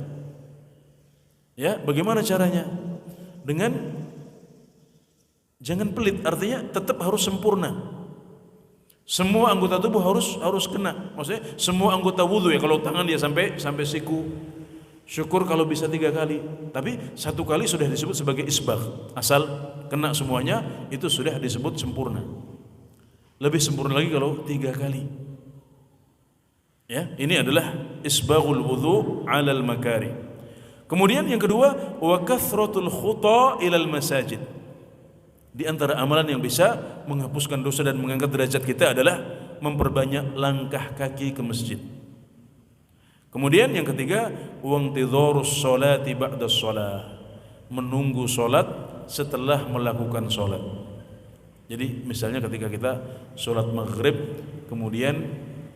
Ya, bagaimana caranya? Dengan jangan pelit, artinya tetap harus sempurna. Semua anggota tubuh harus kena. Maksudnya semua anggota wudhu ya, kalau tangan dia sampai siku. Syukur kalau bisa 3 kali, tapi 1 kali sudah disebut sebagai isbagh. Asal kena semuanya, itu sudah disebut sempurna. Lebih sempurna lagi kalau 3 kali. Ya, ini adalah isbaghul wudhu 'alal makari. Kemudian yang kedua, wa kathratul khuta ilal masajid. Di antara amalan yang bisa menghapuskan dosa dan mengangkat derajat kita adalah memperbanyak langkah kaki ke masjid. Kemudian yang ketiga, wantidharus sholati ba'da sholah, menunggu sholat setelah melakukan sholat. Jadi misalnya ketika kita sholat maghrib, kemudian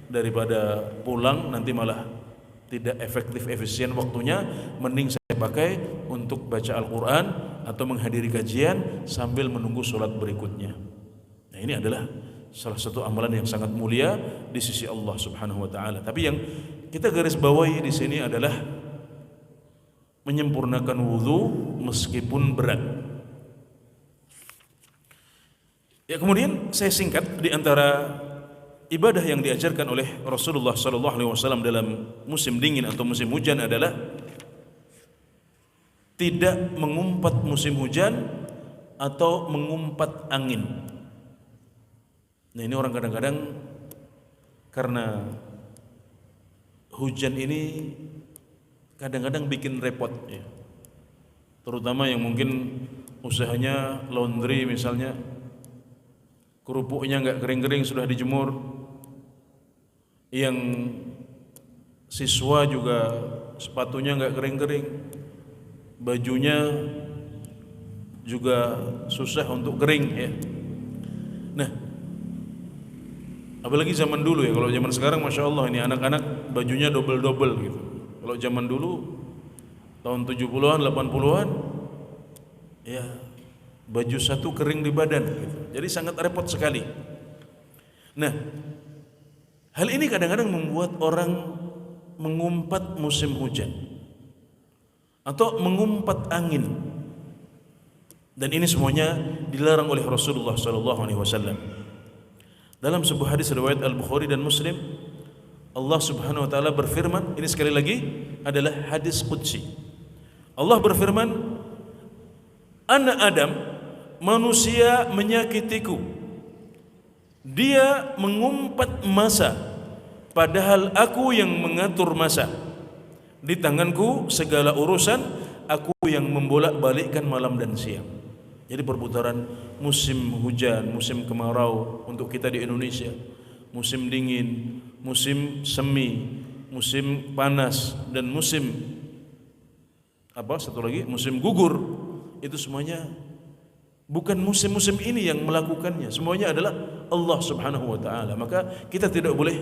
daripada pulang nanti malah tidak efektif efisien waktunya, mending saya pakai untuk baca Al-Quran atau menghadiri kajian sambil menunggu sholat berikutnya. Nah, ini adalah salah satu amalan yang sangat mulia di sisi Allah Subhanahu wa taala. Tapi yang kita garis bawahi di sini adalah menyempurnakan wudhu meskipun berat. Ya, kemudian saya singkat di antara ibadah yang diajarkan oleh Rasulullah SAW dalam musim dingin atau musim hujan adalah tidak mengumpat musim hujan atau mengumpat angin. Nah, ini orang kadang-kadang karena hujan ini kadang-kadang bikin repot ya. Terutama yang mungkin usahanya laundry misalnya, kerupuknya nggak kering-kering sudah dijemur. Yang siswa juga sepatunya nggak kering-kering, bajunya juga susah untuk kering ya. Nah, Apalagi zaman dulu ya, kalau zaman sekarang Masya Allah ini anak-anak bajunya double-double gitu. Kalau zaman dulu tahun 70-an, 80-an ya baju satu kering di badan gitu. Jadi sangat repot sekali. Nah, hal ini kadang-kadang membuat orang mengumpat musim hujan atau mengumpat angin. Dan ini semuanya dilarang oleh Rasulullah SAW. Dalam sebuah hadis riwayat Al-Bukhari dan Muslim, Allah Subhanahu wa taala berfirman, ini sekali lagi adalah hadis qudsi. Allah berfirman, "Ana Adam, manusia menyakitiku. Dia mengumpat masa, padahal aku yang mengatur masa. Di tanganku segala urusan, aku yang membolak-balikkan malam dan siang." Jadi perputaran musim hujan, musim kemarau untuk kita di Indonesia, musim dingin, musim semi, musim panas, dan musim satu lagi musim gugur, itu semuanya bukan musim-musim ini yang melakukannya, semuanya adalah Allah Subhanahu wa taala. Maka kita tidak boleh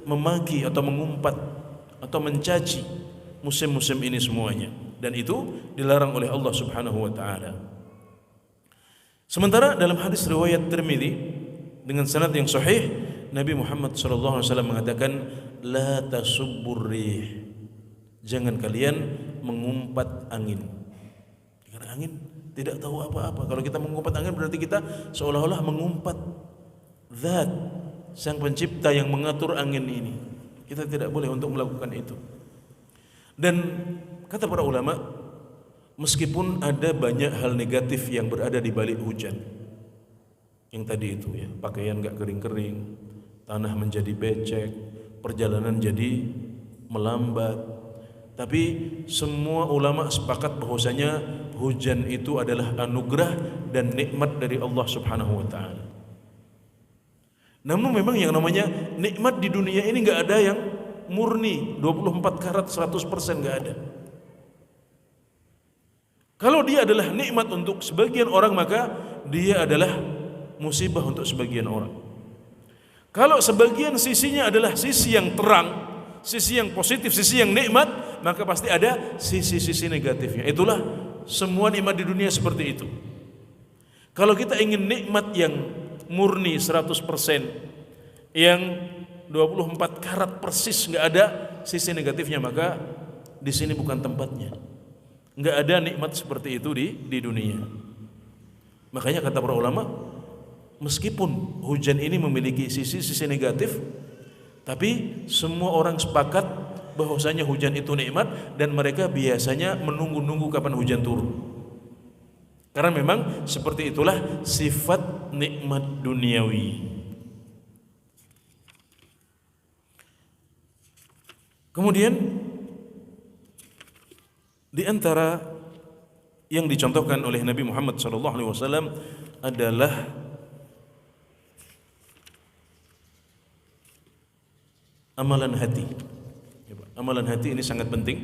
memaki atau mengumpat atau mencaci musim-musim ini semuanya, dan itu dilarang oleh Allah Subhanahu wa taala. Sementara dalam hadis riwayat Tirmidzi dengan sanad yang sahih, Nabi Muhammad sallallahu alaihi wasallam mengatakan, "La tasubbur rih." Jangan kalian mengumpat angin. Karena angin tidak tahu apa-apa. Kalau kita mengumpat angin berarti kita seolah-olah mengumpat Zat, Sang Pencipta yang mengatur angin ini. Kita tidak boleh untuk melakukan itu. Dan kata para ulama, meskipun ada banyak hal negatif yang berada di balik hujan, yang tadi itu ya, pakaian gak kering-kering, tanah menjadi becek, perjalanan jadi melambat, tapi semua ulama sepakat bahwasanya hujan itu adalah anugerah dan nikmat dari Allah Subhanahu wa taala. Namun memang yang namanya nikmat di dunia ini gak ada yang murni 24 karat 100%, gak ada. Kalau dia adalah nikmat untuk sebagian orang, maka dia adalah musibah untuk sebagian orang. Kalau sebagian sisinya adalah sisi yang terang, sisi yang positif, sisi yang nikmat, maka pasti ada sisi-sisi negatifnya. Itulah semua nikmat di dunia seperti itu. Kalau kita ingin nikmat yang murni 100%, yang 24 karat persis, nggak ada sisi negatifnya, maka di sini bukan tempatnya. Nggak ada nikmat seperti itu di dunia. Makanya kata para ulama, meskipun hujan ini memiliki sisi-sisi negatif, tapi semua orang sepakat bahwasanya hujan itu nikmat, dan mereka biasanya menunggu-nunggu kapan hujan turun. Karena memang seperti itulah sifat nikmat duniawi. Kemudian di antara yang dicontohkan oleh Nabi Muhammad SAW adalah amalan hati. Amalan hati ini sangat penting.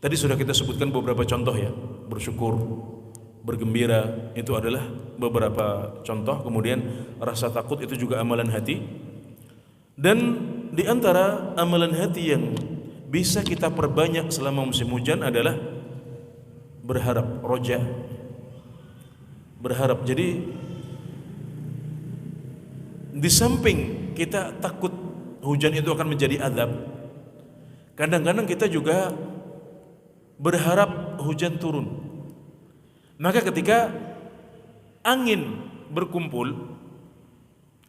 Tadi sudah kita sebutkan beberapa contoh ya, bersyukur, bergembira, itu adalah beberapa contoh. Kemudian rasa takut itu juga amalan hati. Dan di antara amalan hati yang bisa kita perbanyak selama musim hujan adalah berharap, roja, berharap. Jadi di samping kita takut hujan itu akan menjadi azab, kadang-kadang kita juga berharap hujan turun. Maka ketika angin berkumpul,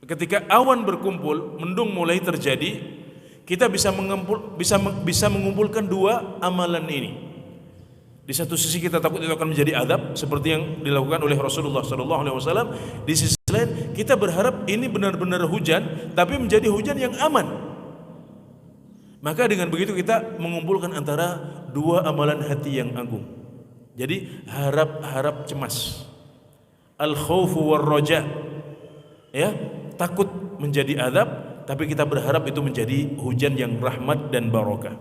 ketika awan berkumpul, mendung mulai terjadi, kita bisa mengumpulkan dua amalan ini. Di satu sisi kita takut itu akan menjadi azab seperti yang dilakukan oleh Rasulullah SAW. Di sisi lain kita berharap ini benar-benar hujan, tapi menjadi hujan yang aman. Maka dengan begitu kita mengumpulkan antara dua amalan hati yang agung. Jadi harap-harap cemas, al-khawfu war-raja, ya, takut menjadi azab, tapi kita berharap itu menjadi hujan yang rahmat dan barokah.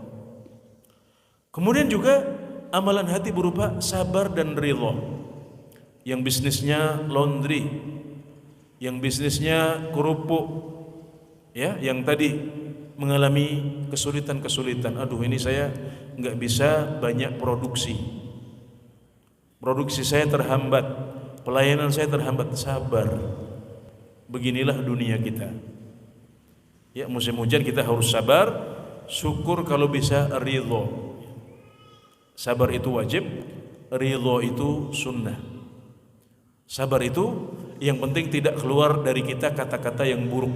Kemudian juga amalan hati berupa sabar dan ridha. Yang bisnisnya laundry, yang bisnisnya kerupuk, ya, yang tadi mengalami kesulitan-kesulitan. Aduh, ini saya nggak bisa banyak produksi saya terhambat, pelayanan saya terhambat. Sabar, beginilah dunia kita. Ya, musim hujan kita harus sabar, syukur kalau bisa ridho. Sabar itu wajib, ridho itu sunnah. Sabar itu yang penting tidak keluar dari kita kata-kata yang buruk,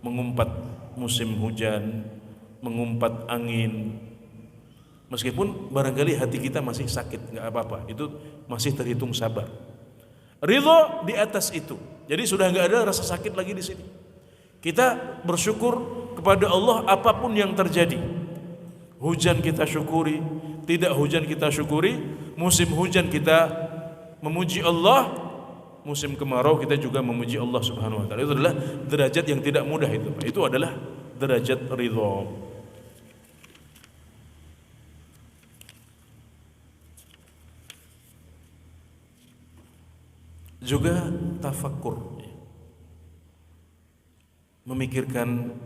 mengumpat musim hujan, mengumpat angin. Meskipun barangkali hati kita masih sakit, nggak apa-apa, itu masih terhitung sabar. Ridho di atas itu, jadi sudah nggak ada rasa sakit lagi di sini. Kita bersyukur kepada Allah apapun yang terjadi. Hujan kita syukuri, tidak hujan kita syukuri. Musim hujan kita memuji Allah, musim kemarau kita juga memuji Allah Subhanahu wa taala. Itu adalah derajat yang tidak mudah itu. Itu adalah derajat ridha. Juga tafakkur, memikirkan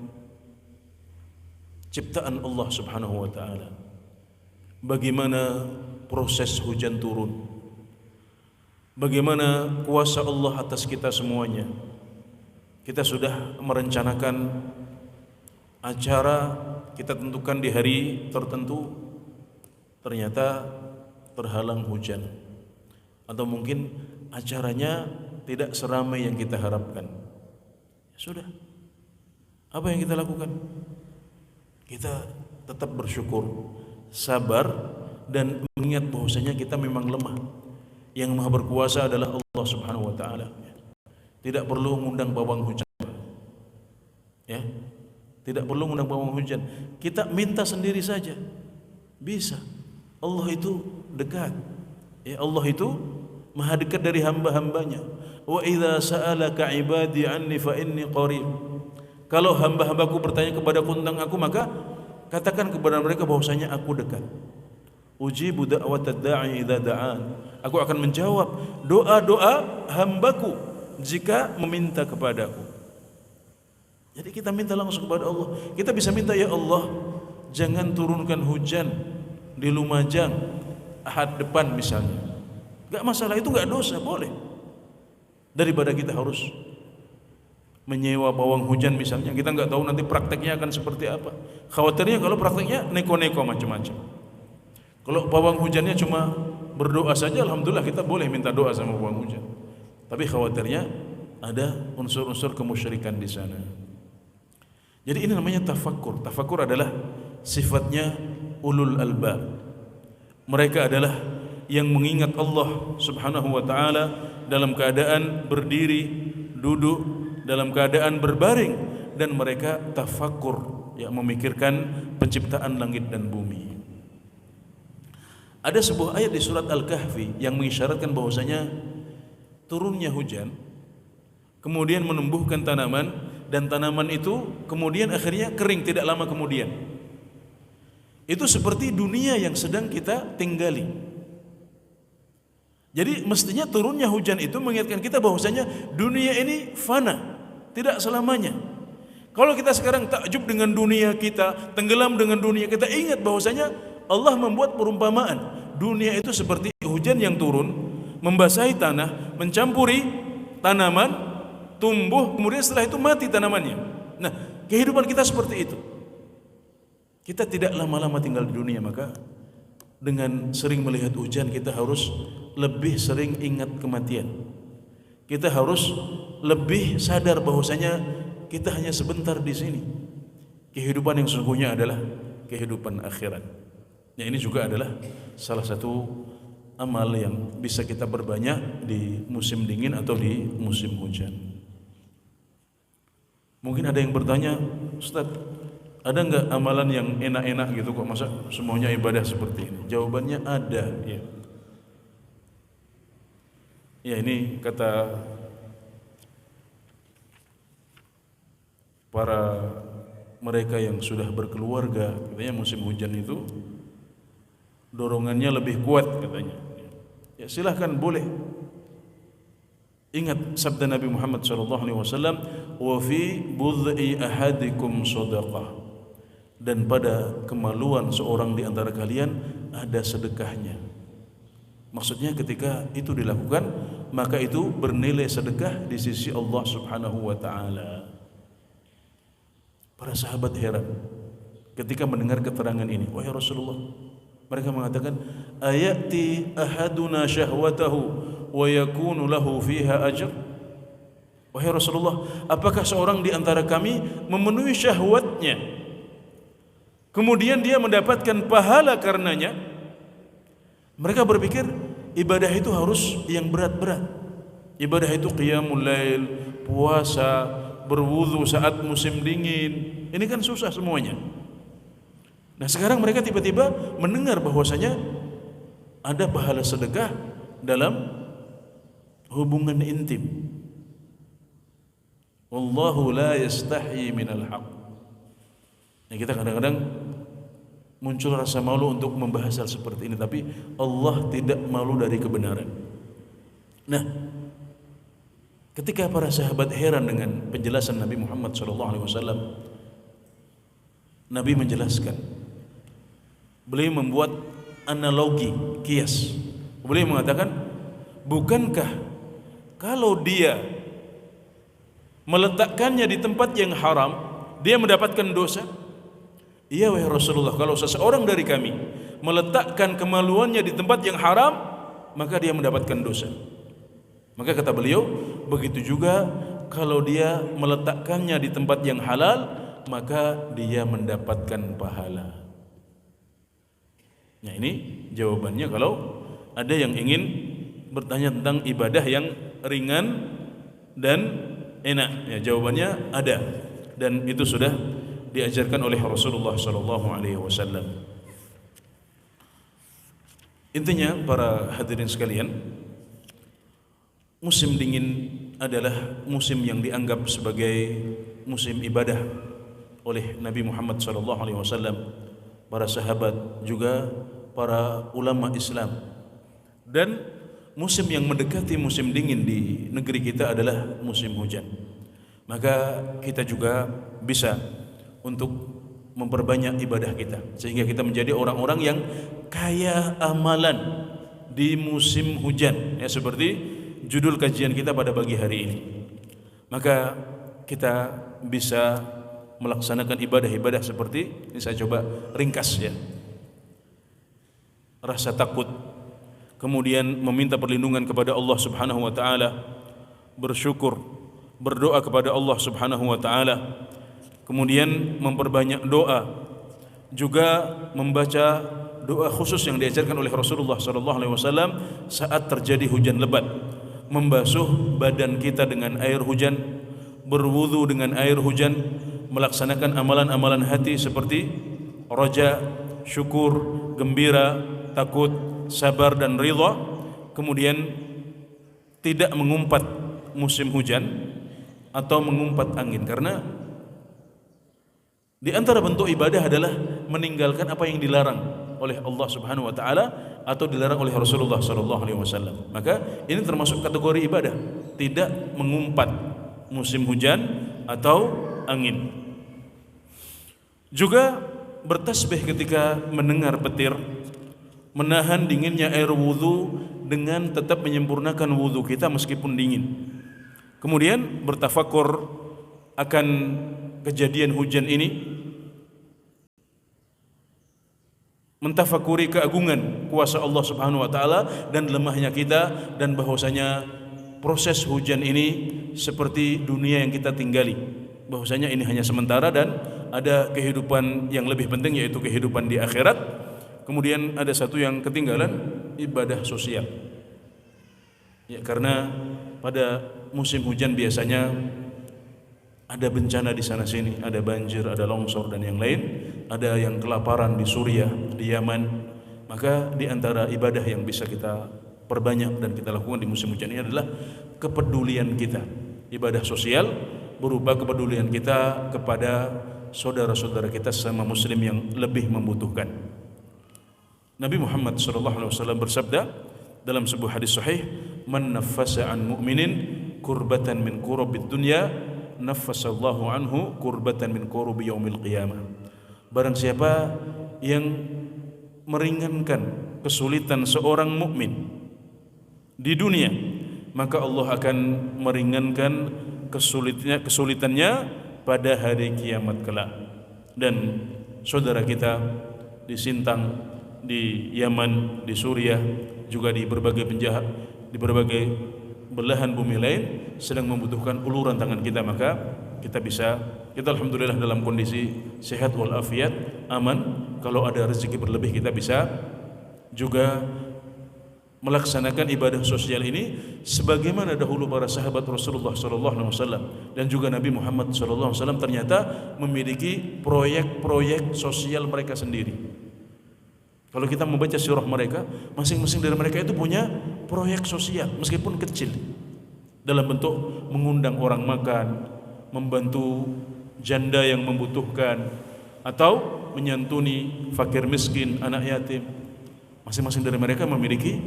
ciptaan Allah Subhanahu wa taala. Bagaimana proses hujan turun? Bagaimana kuasa Allah atas kita semuanya? Kita sudah merencanakan acara, kita tentukan di hari tertentu, ternyata terhalang hujan. Atau mungkin acaranya tidak seramai yang kita harapkan. Sudah, apa yang kita lakukan? Kita tetap bersyukur, sabar, dan mengingat bahwasanya kita memang lemah. Yang maha berkuasa adalah Allah Subhanahu wa taala. Tidak perlu mengundang pawang hujan. Ya. Tidak perlu mengundang pawang hujan. Kita minta sendiri saja. Bisa. Allah itu dekat. Ya, Allah itu maha dekat dari hamba-hambanya. Wa idza sa'alaka 'ibadi 'anni fa inni qarib. Kalau hamba-hambaku bertanya kepadaku tentang aku, maka katakan kepada mereka bahwasanya aku dekat. Ujibu da'watad da'i idza da'an. Aku akan menjawab doa-doa hambaku jika meminta kepadaku. Jadi kita minta langsung kepada Allah. Kita bisa minta, ya Allah, jangan turunkan hujan di Lumajang Ahad depan misalnya. Enggak masalah, itu enggak dosa, boleh. Daripada kita harus menyewa pawang hujan misalnya, kita enggak tahu nanti prakteknya akan seperti apa. Khawatirnya kalau prakteknya neko-neko macam-macam. Kalau pawang hujannya cuma berdoa saja, alhamdulillah kita boleh minta doa sama pawang hujan. Tapi khawatirnya ada unsur-unsur kemusyrikan di sana. Jadi ini namanya tafakkur. Tafakkur adalah sifatnya ulul albab. Mereka adalah yang mengingat Allah Subhanahu wa taala dalam keadaan berdiri, duduk, dalam keadaan berbaring, dan mereka tafakkur, ya, memikirkan penciptaan langit dan bumi. Ada sebuah ayat di surat Al-Kahfi yang mengisyaratkan bahwasanya turunnya hujan kemudian menumbuhkan tanaman, dan tanaman itu kemudian akhirnya kering tidak lama kemudian. Itu seperti dunia yang sedang kita tinggali. Jadi mestinya turunnya hujan itu mengingatkan kita bahwasanya dunia ini fana, tidak selamanya. Kalau kita sekarang takjub dengan dunia kita, tenggelam dengan dunia kita, ingat bahwasanya Allah membuat perumpamaan. Dunia itu seperti hujan yang turun, membasahi tanah, mencampuri tanaman, tumbuh, kemudian setelah itu mati tanamannya. Nah, kehidupan kita seperti itu. Kita tidak lama-lama tinggal di dunia, maka dengan sering melihat hujan kita harus lebih sering ingat kematian. Kita harus lebih sadar bahwasanya kita hanya sebentar di sini. Kehidupan yang sesungguhnya adalah kehidupan akhirat. Ya, ini juga adalah salah satu amal yang bisa kita perbanyak di musim dingin atau di musim hujan. Mungkin ada yang bertanya, Ustaz, ada enggak amalan yang enak-enak gitu kok, masa semuanya ibadah seperti ini? Jawabannya ada, ya. Ya, ini kata para mereka yang sudah berkeluarga, katanya musim hujan itu dorongannya lebih kuat katanya. Ya, silahkan, boleh. Ingat sabda Nabi Muhammad SAW, wa fi bud'i ahadikum shadaqah, dan pada kemaluan seorang di antara kalian ada sedekahnya. Maksudnya ketika itu dilakukan, maka itu bernilai sedekah di sisi Allah Subhanahu wa taala. Para sahabat heran ketika mendengar keterangan ini. Wahai Rasulullah, mereka mengatakan, ayati ahaduna syahwatahu wa yakunu lahu fiha ajr. Wahai Rasulullah, apakah seorang di antara kami memenuhi syahwatnya, kemudian dia mendapatkan pahala karenanya? Mereka berpikir ibadah itu harus yang berat-berat. Ibadah itu qiyamul lail, puasa, berwudu saat musim dingin. Ini kan susah semuanya. Nah, sekarang mereka tiba-tiba mendengar bahwasanya ada pahala sedekah dalam hubungan intim. Wallahu la yastahi minal haq. Nah, kita kadang-kadang muncul rasa malu untuk membahas hal seperti ini, tapi Allah tidak malu dari kebenaran. Nah, ketika para sahabat heran dengan penjelasan Nabi Muhammad SAW, Nabi menjelaskan. Beliau membuat analogi, kias. Beliau mengatakan, bukankah kalau dia meletakkannya di tempat yang haram, dia mendapatkan dosa? Iya wahai Rasulullah, kalau seseorang dari kami meletakkan kemaluannya di tempat yang haram, maka dia mendapatkan dosa. Maka kata beliau, begitu juga kalau dia meletakkannya di tempat yang halal, maka dia mendapatkan pahala. Nah, ini jawabannya kalau ada yang ingin bertanya tentang ibadah yang ringan dan enak. Ya, jawabannya ada, dan itu sudah diajarkan oleh Rasulullah SAW. Intinya para hadirin sekalian, musim dingin adalah musim yang dianggap sebagai musim ibadah oleh Nabi Muhammad SAW, para sahabat, juga para ulama Islam. Dan musim yang mendekati musim dingin di negeri kita adalah musim hujan. Maka kita juga bisa untuk memperbanyak ibadah kita, sehingga kita menjadi orang-orang yang kaya amalan di musim hujan, ya, seperti judul kajian kita pada pagi hari ini. Maka kita bisa melaksanakan ibadah-ibadah seperti ini. Saya coba ringkas, ya. Rasa takut, kemudian meminta perlindungan kepada Allah Subhanahu wa taala, bersyukur, berdoa kepada Allah Subhanahu wa taala, kemudian memperbanyak doa, juga membaca doa khusus yang diajarkan oleh Rasulullah SAW saat terjadi hujan lebat, membasuh badan kita dengan air hujan, berwudu dengan air hujan, melaksanakan amalan-amalan hati seperti raja, syukur, gembira, takut, sabar, dan ridha. Kemudian tidak mengumpat musim hujan atau mengumpat angin, karena di antara bentuk ibadah adalah meninggalkan apa yang dilarang oleh Allah Subhanahu wa taala atau dilarang oleh Rasulullah SAW. Maka ini termasuk kategori ibadah, tidak mengumpat musim hujan atau angin. Juga bertasbih ketika mendengar petir, menahan dinginnya air wudu dengan tetap menyempurnakan wudu kita meskipun dingin. Kemudian bertafakur akan kejadian hujan ini, mentafakuri keagungan kuasa Allah Subhanahu wa taala dan lemahnya kita, dan bahwasanya proses hujan ini seperti dunia yang kita tinggali, bahwasanya ini hanya sementara dan ada kehidupan yang lebih penting, yaitu kehidupan di akhirat. Kemudian ada satu yang ketinggalan, ibadah sosial. Ya, karena pada musim hujan biasanya ada bencana di sana sini, ada banjir, ada longsor dan yang lain, ada yang kelaparan di Suriah, di Yaman. Maka di antara ibadah yang bisa kita perbanyak dan kita lakukan di musim hujan ini adalah kepedulian kita. Ibadah sosial berupa kepedulian kita kepada saudara-saudara kita sesama muslim yang lebih membutuhkan. Nabi Muhammad SAW bersabda dalam sebuah hadis sahih, "Man naffasa an mu'minin kurbatan min kurabid dunya naffasallahu anhu kurbatan min kurubi yaumil qiyamah. Barang siapa yang meringankan kesulitan seorang mukmin di dunia, maka Allah akan meringankan kesulitannya pada hari kiamat kelak. Dan saudara kita di Sintang, di Yaman, di Suriah, juga di berbagai penjara, di berbagai belahan bumi lain sedang membutuhkan uluran tangan kita, maka kita alhamdulillah dalam kondisi sehat walafiat, aman. Kalau ada rezeki berlebih, kita bisa juga melaksanakan ibadah sosial ini sebagaimana dahulu para sahabat Rasulullah SAW dan juga Nabi Muhammad SAW ternyata memiliki proyek-proyek sosial mereka sendiri. Kalau kita membaca sirah mereka, masing-masing dari mereka itu punya proyek sosial meskipun kecil, dalam bentuk mengundang orang makan, membantu janda yang membutuhkan, atau menyantuni fakir miskin, anak yatim. Masing-masing dari mereka memiliki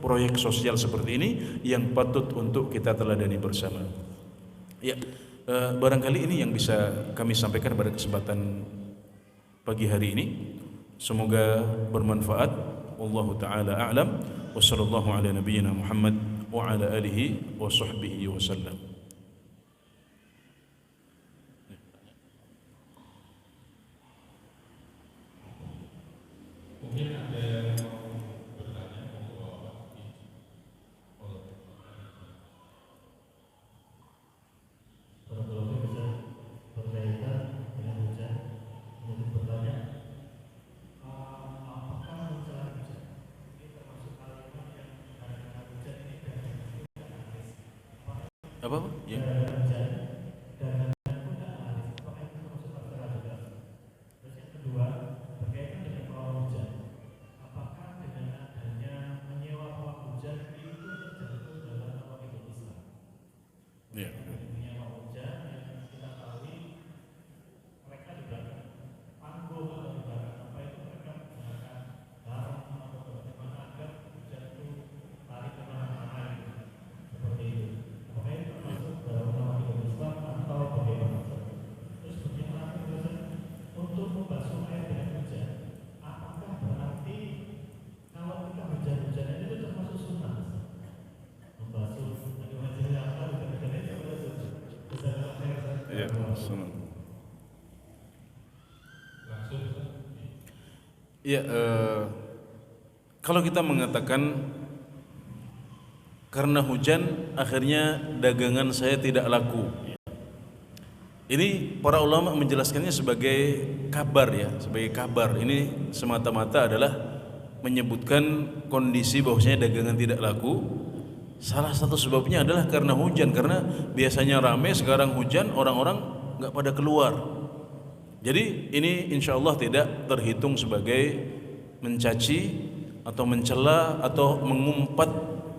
proyek sosial seperti ini yang patut untuk kita teladani bersama. Ya, barangkali ini yang bisa kami sampaikan pada kesempatan pagi hari ini. Semoga bermanfaat. Wallahu taala a'lam. Wa sallallahu ala nabiyyina Muhammad wa ala alihi wa sahbihi wasallam. Mungkin ada yang bertanya kronologi bisa berkaitan dengan hujan. Mungkin bertanya, apakah menjelang hujan ini termasuk kalimat yang karena hujan ini dan tidak habis? Apa? Ya. Hujan dan tidak habis. Apakah itu termasuk kalimat juga? Terus yang kedua, berkaitan dengan pawang hujan. Apakah dengan adanya menyewa pawang hujan itu terjatuh dalam awal Islam? Ya. Menyewa hujan yang kita tahu mereka juga panggung atau ibarat apa itu mereka menggunakan garam atau bagaimana agar hujan itu lari ke mana-mana seperti itu. Apakah itu termasuk dalam awal Islam atau bagaimana? Terus bagaimana untuk membasuh air dengan hujan? Apakah berarti kalau kita hujan-hujan itu termasuk sunnah? Membasuh wajah yang apa hujan-hujan itu Ya, sunnah. Ya, kalau kita mengatakan karena hujan akhirnya dagangan saya tidak laku, ini para ulama menjelaskannya sebagai kabar ya, sebagai kabar. Ini semata-mata adalah menyebutkan kondisi bahwasanya dagangan tidak laku. Salah satu sebabnya adalah karena hujan, karena biasanya ramai, sekarang hujan, orang-orang nggak pada keluar. Jadi ini insya Allah tidak terhitung sebagai mencaci atau mencela atau mengumpat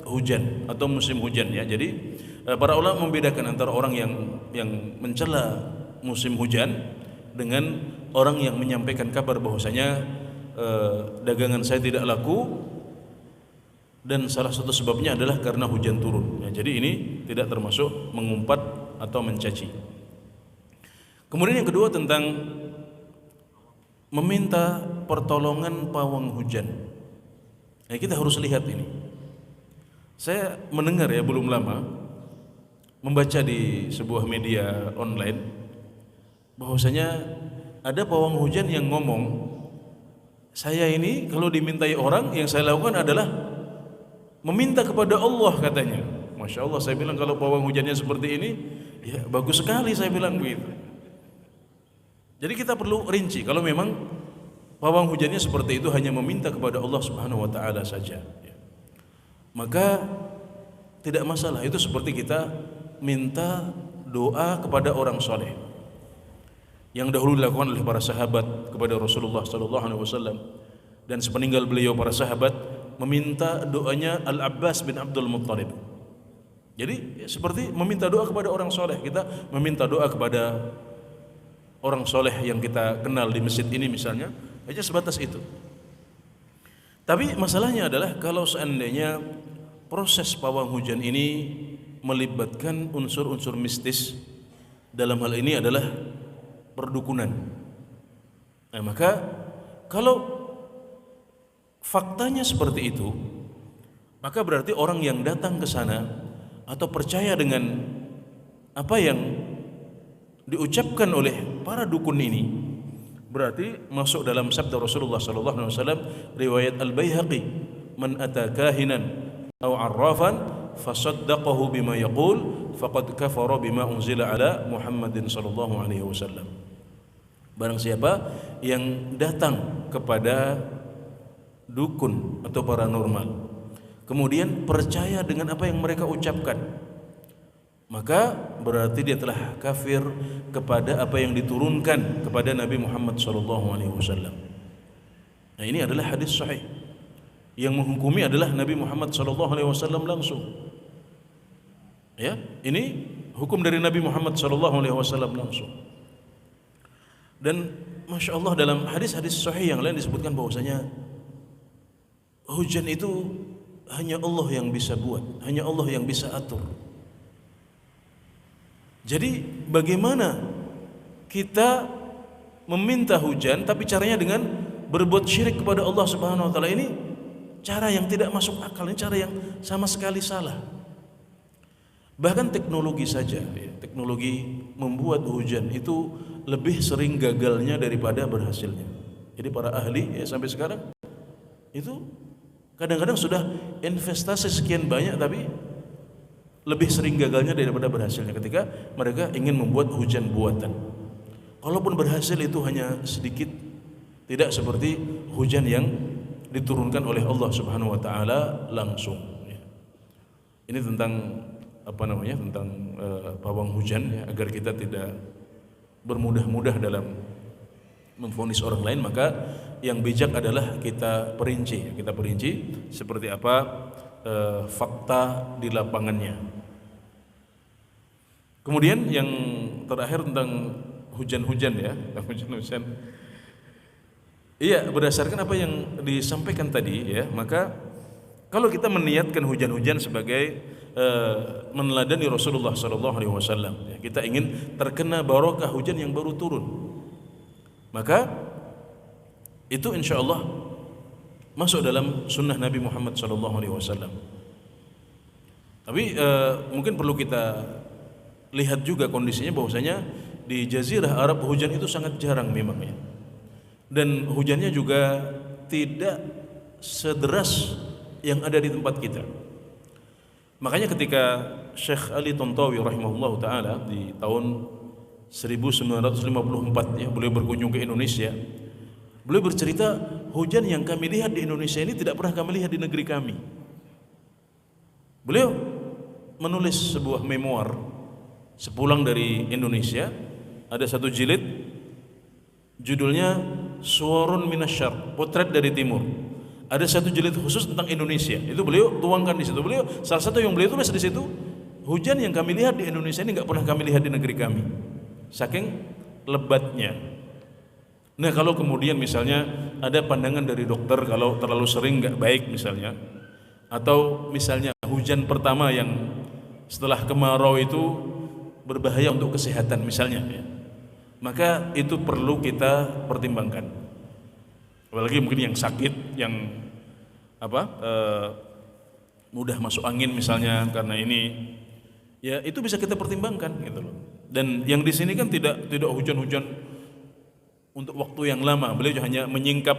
hujan atau musim hujan ya. Jadi para ulama membedakan antara orang yang mencela musim hujan dengan orang yang menyampaikan kabar bahwasanya dagangan saya tidak laku dan salah satu sebabnya adalah karena hujan turun. Ya, jadi ini tidak termasuk mengumpat atau mencaci. Kemudian yang kedua tentang meminta pertolongan pawang hujan. Nah, kita harus lihat ini. Saya mendengar ya belum lama membaca di sebuah media online bahwasanya ada pawang hujan yang ngomong, saya ini kalau dimintai orang yang saya lakukan adalah meminta kepada Allah katanya. Masya Allah, saya bilang kalau pawang hujannya seperti ini, ya bagus sekali saya bilang begitu. Jadi kita perlu rinci kalau memang pawang hujannya seperti itu hanya meminta kepada Allah Subhanahu wa taala saja, ya, maka tidak masalah. Itu seperti kita minta doa kepada orang soleh yang dahulu dilakukan oleh para sahabat kepada Rasulullah SAW, dan sepeninggal beliau para sahabat meminta doanya Al-Abbas bin Abdul Muttalib. Jadi seperti meminta doa kepada orang soleh, kita meminta doa kepada orang soleh yang kita kenal di masjid ini misalnya, aja sebatas itu. Tapi masalahnya adalah kalau seandainya proses pawang hujan ini melibatkan unsur-unsur mistis. Dalam hal ini adalah perdukunan. Nah, maka kalau faktanya seperti itu, maka berarti orang yang datang ke sana atau percaya dengan apa yang diucapkan oleh para dukun ini, berarti masuk dalam sabda Rasulullah sallallahu alaihi wasallam riwayat Al-Baihaqi, "Man ata kahinan aw 'arrafan fasaddaqahu bima yaqul faqad kafara bima unzila ala Muhammadin sallallahu alaihi wasallam." Barang siapa yang datang kepada dukun atau paranormal kemudian percaya dengan apa yang mereka ucapkan, maka berarti dia telah kafir kepada apa yang diturunkan kepada Nabi Muhammad SAW. Nah, ini adalah hadis sahih. Yang menghukumi adalah Nabi Muhammad SAW langsung. Ya, ini hukum dari Nabi Muhammad SAW langsung. Dan Masya Allah, dalam hadis-hadis sahih yang lain disebutkan bahwasanya hujan itu hanya Allah yang bisa buat, hanya Allah yang bisa atur. Jadi bagaimana kita meminta hujan tapi caranya dengan berbuat syirik kepada Allah Subhanahu wa taala, ini cara yang tidak masuk akal, ini cara yang sama sekali salah. Bahkan teknologi saja, teknologi membuat hujan itu lebih sering gagalnya daripada berhasilnya. Jadi para ahli sampai sekarang itu kadang-kadang sudah investasi sekian banyak tapi lebih sering gagalnya daripada berhasilnya ketika mereka ingin membuat hujan buatan. Kalaupun berhasil itu hanya sedikit, tidak seperti hujan yang diturunkan oleh Allah Subhanahu wa taala langsung. Ini tentang tentang pawang hujan, ya, agar kita tidak bermudah-mudah dalam memvonis orang lain, maka yang bijak adalah kita perinci seperti apa fakta di lapangannya. Kemudian yang terakhir tentang hujan-hujan, ya, hujan-hujan. Iya, berdasarkan apa yang disampaikan tadi, ya, maka kalau kita meniatkan hujan-hujan sebagai meneladani Rasulullah SAW, ya, kita ingin terkena barokah hujan yang baru turun, maka itu insya Allah masuk dalam sunnah Nabi Muhammad SAW. Tapi mungkin perlu kita lihat juga kondisinya bahwasanya di Jazirah Arab hujan itu sangat jarang memang, ya. Dan hujannya juga tidak sederas yang ada di tempat kita. Makanya ketika Syekh Ali Tontowi rahimahullah ta'ala di tahun 1954, ya, beliau berkunjung ke Indonesia, beliau bercerita, hujan yang kami lihat di Indonesia ini tidak pernah kami lihat di negeri kami. Beliau menulis sebuah memoir sepulang dari Indonesia, ada satu jilid judulnya Suwarun Minasyar, Potret dari Timur. Ada satu jilid khusus tentang Indonesia. Itu beliau tuangkan di situ. Beliau salah satu yang beliau tulis di situ, hujan yang kami lihat di Indonesia ini nggak pernah kami lihat di negeri kami. Saking lebatnya. Nah, kalau kemudian misalnya ada pandangan dari dokter kalau terlalu sering nggak baik misalnya, atau misalnya hujan pertama yang setelah kemarau itu berbahaya untuk kesehatan misalnya, ya, maka itu perlu kita pertimbangkan. Apalagi mungkin yang sakit, yang mudah masuk angin misalnya karena ini, ya itu bisa kita pertimbangkan gitu loh. Dan yang di sini kan tidak hujan-hujan untuk waktu yang lama. Beliau hanya menyingkap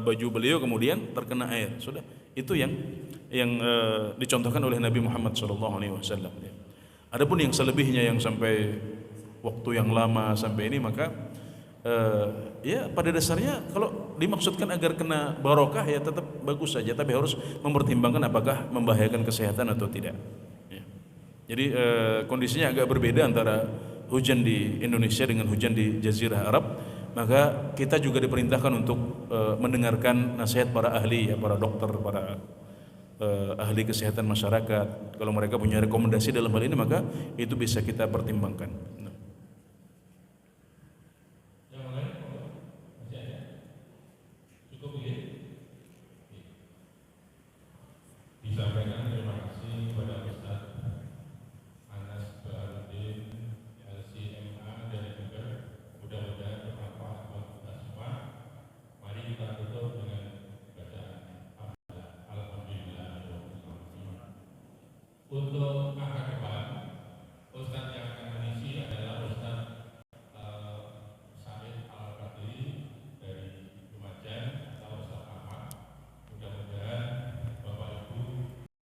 baju beliau kemudian terkena air. Sudah, itu yang dicontohkan oleh Nabi Muhammad SAW. Adapun yang selebihnya yang sampai waktu yang lama sampai ini, maka ya pada dasarnya kalau dimaksudkan agar kena barokah ya tetap bagus saja, tapi harus mempertimbangkan apakah membahayakan kesehatan atau tidak, ya. Jadi kondisinya agak berbeda antara hujan di Indonesia dengan hujan di Jazirah Arab. Maka kita juga diperintahkan untuk mendengarkan nasihat para ahli, ya, para dokter, para ahli kesehatan masyarakat. Kalau mereka punya rekomendasi dalam hal ini, maka itu bisa kita pertimbangkan.